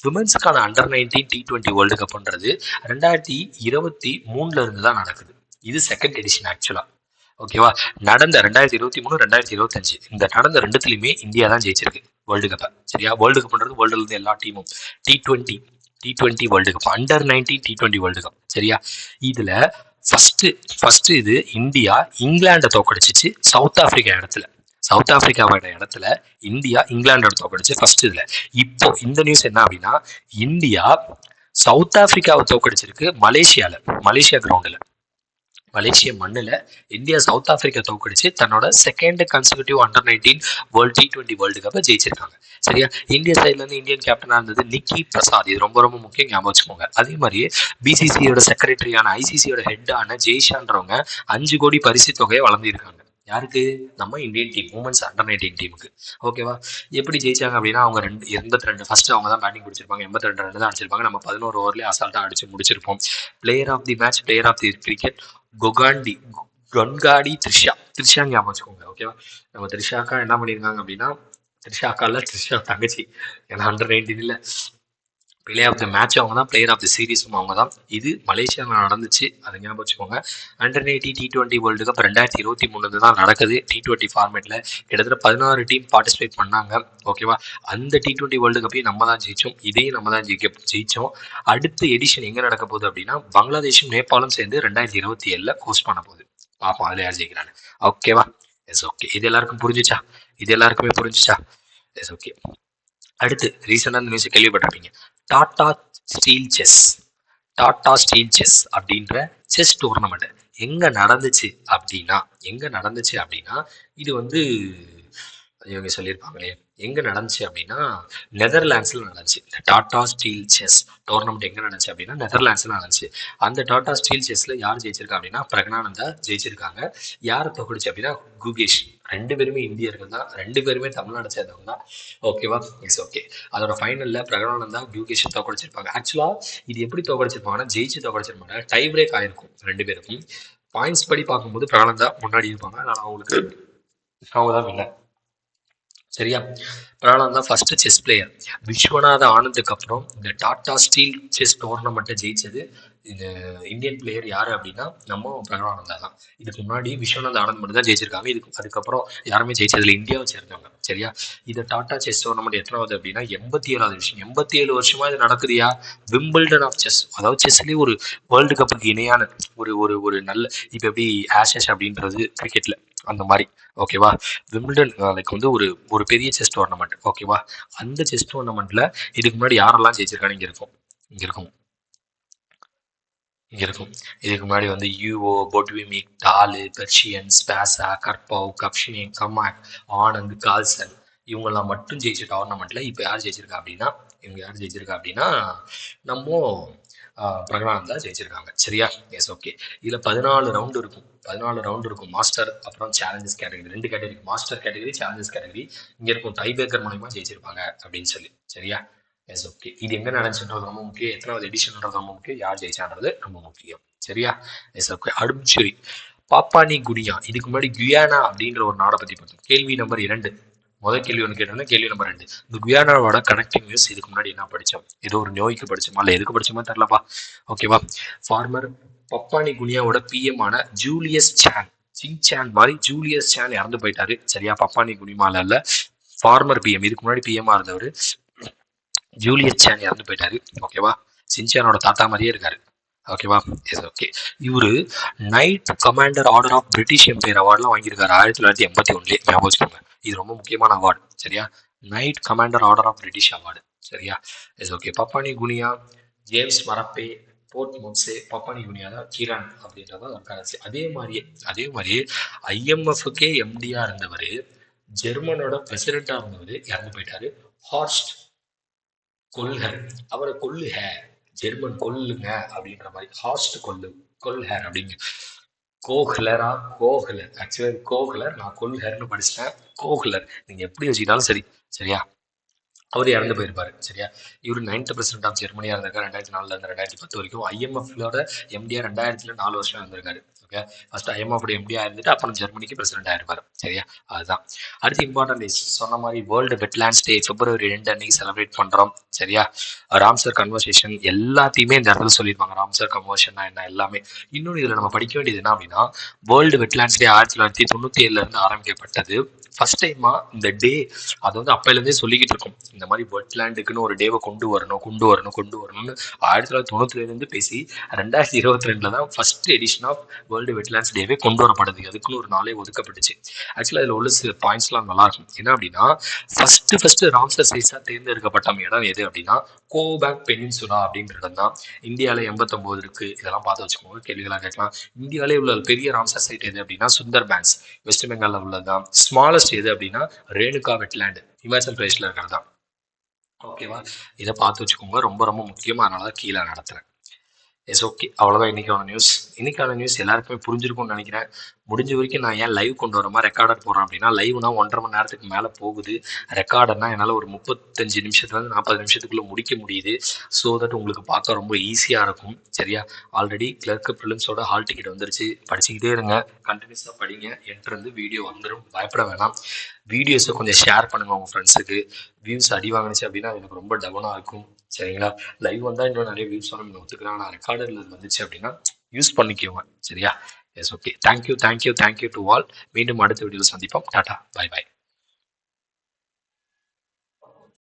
விமன்ஸுக்கான அண்டர் 19 T20 வேர்ல்டு கப்ன்றது 2023 இருந்து தான் நடக்குது. இது செகண்ட் எடிஷன் ஆக்சுவலா. ஓகேவா? நடந்த 2023 2025 இந்த நடந்த ரெண்டுத்துலயுமே இந்தியா தான் ஜெயிச்சிருக்கு வேர்ல்டு கப்பை. சரியா? வேர்ல்டு கப்ன்றது வேர்ல்டுல இருந்து எல்லா டீமும் T20 world cup, under 19 T20 world cup. சரியா? இதுல ஃபர்ஸ்ட் இது இந்தியா இங்கிலாண்டை தோக்கடிச்சிச்சு. சவுத் ஆப்பிரிக்காவோட இடத்துல இந்தியா இங்கிலாண்டோட தோக்கடிச்சு ஃபர்ஸ்ட். இதுல இப்போ இந்த நியூஸ் என்ன அப்படின்னா, இந்தியா சவுத் ஆப்பிரிக்காவை தோக்கடிச்சிருக்கு மலேசியா கிரவுண்ட்ல, மலேசிய மண்ணில் இந்தியா சவுத் ஆப்பிரிக்கா தோக்கடிச்சு தன்னோட second consecutive under 19 T20 world கப்பை ஜெயிச்சிருக்காங்க. சரியா? இந்தியா சைட்ல இருந்து இந்தியன் கேப்டனா இருந்தது நிக்கி பிரசாத். இது ரொம்ப ரொம்ப முக்கியம், ஞாபகம் வச்சுக்கோங்க. அதே மாதிரியே பிசிசியோட செக்ரட்டரியான ஐசிசியோட ஹெட்டான ஜெய்ஷான்றவங்க 5 கோடி பரிசு தொகையை வழங்கியிருக்காங்க. யாருக்கு? நம்ம இந்தியன் டீம் உமன்ஸ் அண்டர் 19 டீமுக்கு. ஓகேவா? எப்படி ஜெயிச்சாங்க அப்படின்னா, அவங்க 82 ஃபர்ஸ்ட் அவங்க தான் பேட்டிங் பிடிச்சிருப்பாங்க. 82 ரன் தான் அடிச்சிருப்பாங்க. நம்ம 11 ஓவர்லேயே அசால்ட்டா அடிச்சு முடிச்சிருப்போம். Player of the match, player of the cricket Gongadi Trisha ஞாபகம் வச்சுக்கோங்க. ஓகேவா? நம்ம த்ரிஷாக்கா என்ன பண்ணியிருக்காங்க அப்படின்னா, த்ரிஷா தங்கச்சி, ஏன்னா under 19 player of the match அவங்க தான், பிளேயர் ஆஃப் த சீரீஸும் அவங்க தான். இது மலேசியாவில் நடந்துச்சு, அதை ஞாபகம் வச்சுக்கோங்க. அண்டர் 19 T20 வேர்ல்டு கப் 2023 தான் நடக்குது. T20 ஃபார்மேட்ல கிட்டத்தட்ட 16 டீம் பார்ட்டிசிபேட் பண்ணாங்க. ஓகேவா? அந்த T20 வேர்ல்டு கப்பையும் நம்ம தான் ஜெயிச்சோம். இதையும் நம்ம தான் ஜெயிச்சோம். அடுத்த எடிஷன் எங்க நடக்க போகுது அப்படின்னா, பங்களாதேஷும் நேபாளும் சேர்ந்து 2027 ஹோஸ்ட் பண்ண போகுது. பார்ப்போம் அதில் யார் ஜெயிக்கிறாங்க. ஓகேவா? எஸ். ஓகே. இது எல்லாருக்குமே புரிஞ்சுச்சா? எஸ். ஓகே. அடுத்து ரீசெண்டாக நியூஸ் கேள்விப்பட்டிருப்பீங்க, டாடா ஸ்டீல் செஸ் அப்படின்ற செஸ் டோர்னமெண்ட் எங்க நடந்துச்சு அப்படின்னா இது வந்து இவங்க சொல்லியிருப்பாங்களே எங்க நடந்துச்சு அப்படின்னா நெதர்லாண்ட்ஸ்ல நடந்துச்சு. இந்த டாடா ஸ்டீல் செஸ் டோர்னமெண்ட் எங்க நடந்துச்சு அப்படின்னா நெதர்லாண்ட்ஸ்ல நடந்துச்சு. அந்த டாடா ஸ்டீல் செஸ்ல யார் ஜெயிச்சிருக்கா அப்படின்னா பிரக்னானந்தா ஜெயிச்சிருக்காங்க. யாரை தோக்கடிச்சு அப்படின்னா குகேஷ். ரெண்டு பேருமே இந்தியர்கள் தான், ரெண்டு பேருமே தமிழ்நாடு சேர்ந்தவங்க தான். ஓகேவா, இட்ஸ் ஓகே. அதோட ஃபைனல்ல பிரக்னானந்தா குகேஷ் தோக்கடிச்சிருப்பாங்க. ஆக்சுவலா இது எப்படி தோக்கடிச்சிருப்பாங்கன்னா ஜெயிச்சு தோக்கடிச்சிருப்பாங்க. டை பிரேக் ஆயிருக்கும் ரெண்டு பேருக்கும். பாயிண்ட்ஸ் படி பார்க்கும்போது பிரக்னானந்தா முன்னாடி இருப்பாங்க. ஆனால் அவங்களுக்கு அவங்க தான் வின்னர். சரியா, பிராணம் தான் ஃபர்ஸ்ட் செஸ் பிளேயர். விஸ்வநாத ஆனந்துக்கு அப்புறம் இந்த டாடா ஸ்டீல் செஸ் டோர்னமெண்ட்டை ஜெயிச்சது இந்த இந்தியன் பிளேயர் யாரு அப்படின்னா நம்ம பிரணவானந்தா தான். இதுக்கு முன்னாடி விஸ்வநாத ஆனந்த் மட்டும் தான் ஜெயிச்சிருக்காங்க. அதுக்கப்புறம் யாருமே ஜெயிச்சதில்லை, இந்தியாவை சேர்ந்தவங்க. சரியா, இது டாடா செஸ் டோர்னமெண்ட் எத்தனாவது அப்படின்னா 87வது விஷயம். 87 வருஷமா இது நடக்குதுயா. விம்பிள்டன் ஆஃப் செஸ், அதாவது செஸ்லேயே ஒரு வேர்ல்டு கப்புக்கு இணையான ஒரு ஒரு ஒரு நல்ல, இப்போ எப்படி ஆஷஸ் அப்படின்றது கிரிக்கெட்ல அந்த மாதிரி. ஓகேவா, விம்பிள்டன் லைக் வந்து ஒரு ஒரு பெரிய செஸ் டோர்னமெண்ட். ஓகேவா, அந்த செஸ் டோர்னமெண்ட்ல இதுக்கு முன்னாடி யாரெல்லாம் ஜெயிச்சிருக்கான்னு இங்க இருக்கும். இதுக்கு முன்னாடி வந்து யூஓ, பொட்விமிக், டாலு, பெர்ஷியன், ஸ்பாசா, கர்பவ், கப்ஷினி, கமாக், ஆனந்த், கால்சன் இவங்கெல்லாம் மட்டும் ஜெயிச்ச டோர்னமெண்ட்ல இப்போ யார் ஜெயிச்சிருக்கா அப்படின்னா நம்ம பிரகலானந்தா ஜெயிச்சிருக்காங்க. சரியா, எஸ் ஓகே. இதுல 14 ரவுண்டு இருக்கும். மாஸ்டர் அப்புறம் சேலஞ்சஸ் கேட்டகரி, ரெண்டு category, master category, challenges category. இங்க இருக்கும் டை பிரேக்கர் மூலமா ஜெயிச்சிருப்பாங்க அப்படின்னு சொல்லி. சரியா, எஸ் ஓகே. இது எங்க நடந்துச்சுன்றது ரொம்ப முக்கியம், எத்தனாவது எடிஷன்ன்றது ரொம்ப முக்கியம், யார் ஜெயிச்சான்றது ரொம்ப முக்கியம். சரியா, எஸ் ஓகே. அடுத்து பாப்பானி குனியா. இதுக்கு முன்னாடி குயானா அப்படின்ற ஒரு நாடை பத்தி பார்த்தோம். கேள்வி நம்பர் 2. முதல் கேள்வி ஒன்று கேட்டோம்னா கேள்வி நம்பர் 2. இந்த குயானாவோட கனெக்டிங் நியூஸ் இதுக்கு முன்னாடி என்ன படித்தோம்? ஏதோ ஒரு நோய்க்கு படிச்சோமா, இல்லை எதுக்கு படிச்சோமா தெரியலப்பா. ஓகேவா, ஃபார்மர் பப்பானி குனியாவோட பிஎம் ஆன ஜூலியஸ் சான், சிங்சான் மாதிரி ஜூலியஸ் சான் இறந்து போயிட்டாரு. சரியா, பப்பானி குனிமால இல்ல, ஃபார்மர் பிஎம், இதுக்கு முன்னாடி பிஎம்ஆ இருந்தவர் ஜூலியஸ் சான் இறந்து போயிட்டாரு. ஓகேவா, சின்சானோட தாத்தா மாதிரியே இருக்காரு. ஓகேவா, எஸ் ஓகே. இவரு knight commander order of British empire அவார்ட்லாம் வாங்கியிருக்காரு 1981. ஞாபகம் வச்சுக்கோங்க, இது ரொம்ப முக்கியமான அவார்டு. சரியா, knight commander order of British award. சரியா, yes okay. Papua New Guinea, James Marape, Port Moresby, Papua New Guinea தான் கிரான் அப்படின்றத கரன்சி. அதே மாதிரியே ஐஎம்எஃப்கே எம்டியா இருந்தவர், ஜெர்மனோட பிரசிடென்டா இருந்தவர் இறந்து போயிட்டாரு. ஹார்ஸ்ட் கொல்ஹர். அவரை கொல்லுக, ஜெர்மன் கொல்லுங்க அப்படின்ற மாதிரி. ஹார்ஸ்ட் கொல்ஹர் அப்படிங்க. கோஹ்லர், ஆக்சுவலி கோஹ்லர், நான் கொல்ஹர்னு படிச்சிட்டேன். கோஹ்லர் நீங்க எப்படி வச்சுக்கிட்டாலும் சரி. சரியா, அவர் இறந்து போயிருப்பாரு. சரியா, இவர் 9th பிரசிடென்ட் ஆஃப் ஜெர்மனியா இருந்திருக்காரு 2004 இருந்து 2010 வரைக்கும். ஐஎம்எஃப்லோட எம்டியா 2000 4 வருஷம் இருந்திருக்காரு. ஓகே, ஃபர்ஸ்ட் ஐஎம்எஃப் எம்டியா இருந்துட்டு அப்புறம் ஜெர்மனிக்கு பிரசிடென்ட் ஆயிருப்பாரு. சரியா, அதுதான். அடுத்து இம்பார்ட்டன்ட் இஸ் சொன்ன மாதிரி வேர்ல்டு வெட்லாண்ட்ஸ் டே February 2 அன்னைக்கு செலிப்ரேட் பண்றோம். சரியா, ராம்சர் கன்வர்சேஷன் எல்லாத்தையுமே இந்த இடத்துல சொல்லியிருப்பாங்க. ராம்சர் கன்வர்ஷன் என்ன எல்லாமே. இன்னொன்று இதுல நம்ம படிக்க வேண்டியது என்ன அப்படின்னா, வேர்ல்டு வெட்லாண்ட்ஸ் டே 1997 இருந்து ஆரம்பிக்கப்பட்டது. ஃபர்ஸ்ட் டைமா இந்த டே, அது வந்து அப்பையிலேருந்தே சொல்லிக்கிட்டு இருக்கோம், இந்த மாதிரி வெட்லாண்டுக்குன்னு ஒரு டேவை கொண்டு வரணும்னு 1997 பேசி 2022 தான் first edition of world wetlands டேவே கொண்டு வரப்படுது. அதுக்குன்னு ஒரு நாளே ஒதுக்கப்பட்டுச்சு. ஆக்சுவலாக அதில் உள்ள சில பாயிண்ட்ஸ்லாம் நல்லா இருக்கும். என்ன அப்படின்னா, ஃபர்ஸ்ட் ராம்சர் சைட்ஸாக தேர்ந்தெடுக்கப்பட்ட இடம் எது அப்படின்னா கோபேக் பெனின்சுலா அப்படின்ற இடம் தான். இந்தியாவில் 89 இருக்கு. இதெல்லாம் பார்த்து வச்சுக்கோங்க, கேள்விகளாக கேட்கலாம். இந்தியாவிலே உள்ள பெரிய ராம்சர் சைட் எது அப்படின்னா சுந்தர் பேன்ஸ், வெஸ்ட் பெங்காலில் உள்ளதுதான். ஸ்மாலஸ்ட் எது அப்படின்னா ரேணுகா வெட்லாண்டு, இமாச்சல் பிரதேஷ்ல இருக்கிறது தான். ஓகேவா, இதை பார்த்து வச்சுக்கோங்க, ரொம்ப ரொம்ப முக்கியம். அதனால தான் கீழே நடத்துறேன். எஸ் ஓகே, அவ்வளோதான் இன்னைக்கான நியூஸ் எல்லாருக்குமே புரிஞ்சிருக்கும்னு நினைக்கிறேன். முடிஞ்ச வரைக்கும் நான் ஏன் லைவ் கொண்டு வரமா ரெக்கார்டர் போடுறேன் அப்படின்னா, லைவ்னா 1.5 மணி நேரத்துக்கு மேலே போகுது. ரெக்கார்டர்னா என்னால் ஒரு 35 நிமிஷத்துலேருந்து 40 நிமிஷத்துக்குள்ளே முடிக்க முடியுது. ஸோ தட் உங்களுக்கு பார்க்க ரொம்ப ஈஸியாக இருக்கும். சரியா, ஆல்ரெடி கிளர்க்கு ப்ரிலிம்ஸோட ஹால் டிக்கெட் வந்துருச்சு. படிச்சுக்கிட்டே இருங்க, கண்டினியூஸாக படிங்க. என்ட்ருந்து வீடியோ வந்துடும், பயப்பட வேணாம். வீடியோஸை கொஞ்சம் ஷேர் பண்ணுங்கள் உங்கள் ஃப்ரெண்ட்ஸுக்கு. வியூஸ் அடி வாங்கினுச்சு அப்படின்னா எனக்கு ரொம்ப டவுனாக இருக்கும். சரிங்களா, லைவ் வந்தால் இன்னும் நிறைய வியூஸ் வரும் ஒத்துக்கிறாங்க. நான் ரெக்கார்டரில் வந்துச்சு அப்படின்னா யூஸ் பண்ணிக்கோங்க. சரியா, yes okay. Thank you to all. மீண்டும் அடுத்த வீடியோவில் சந்திப்போம். டாடா, பை.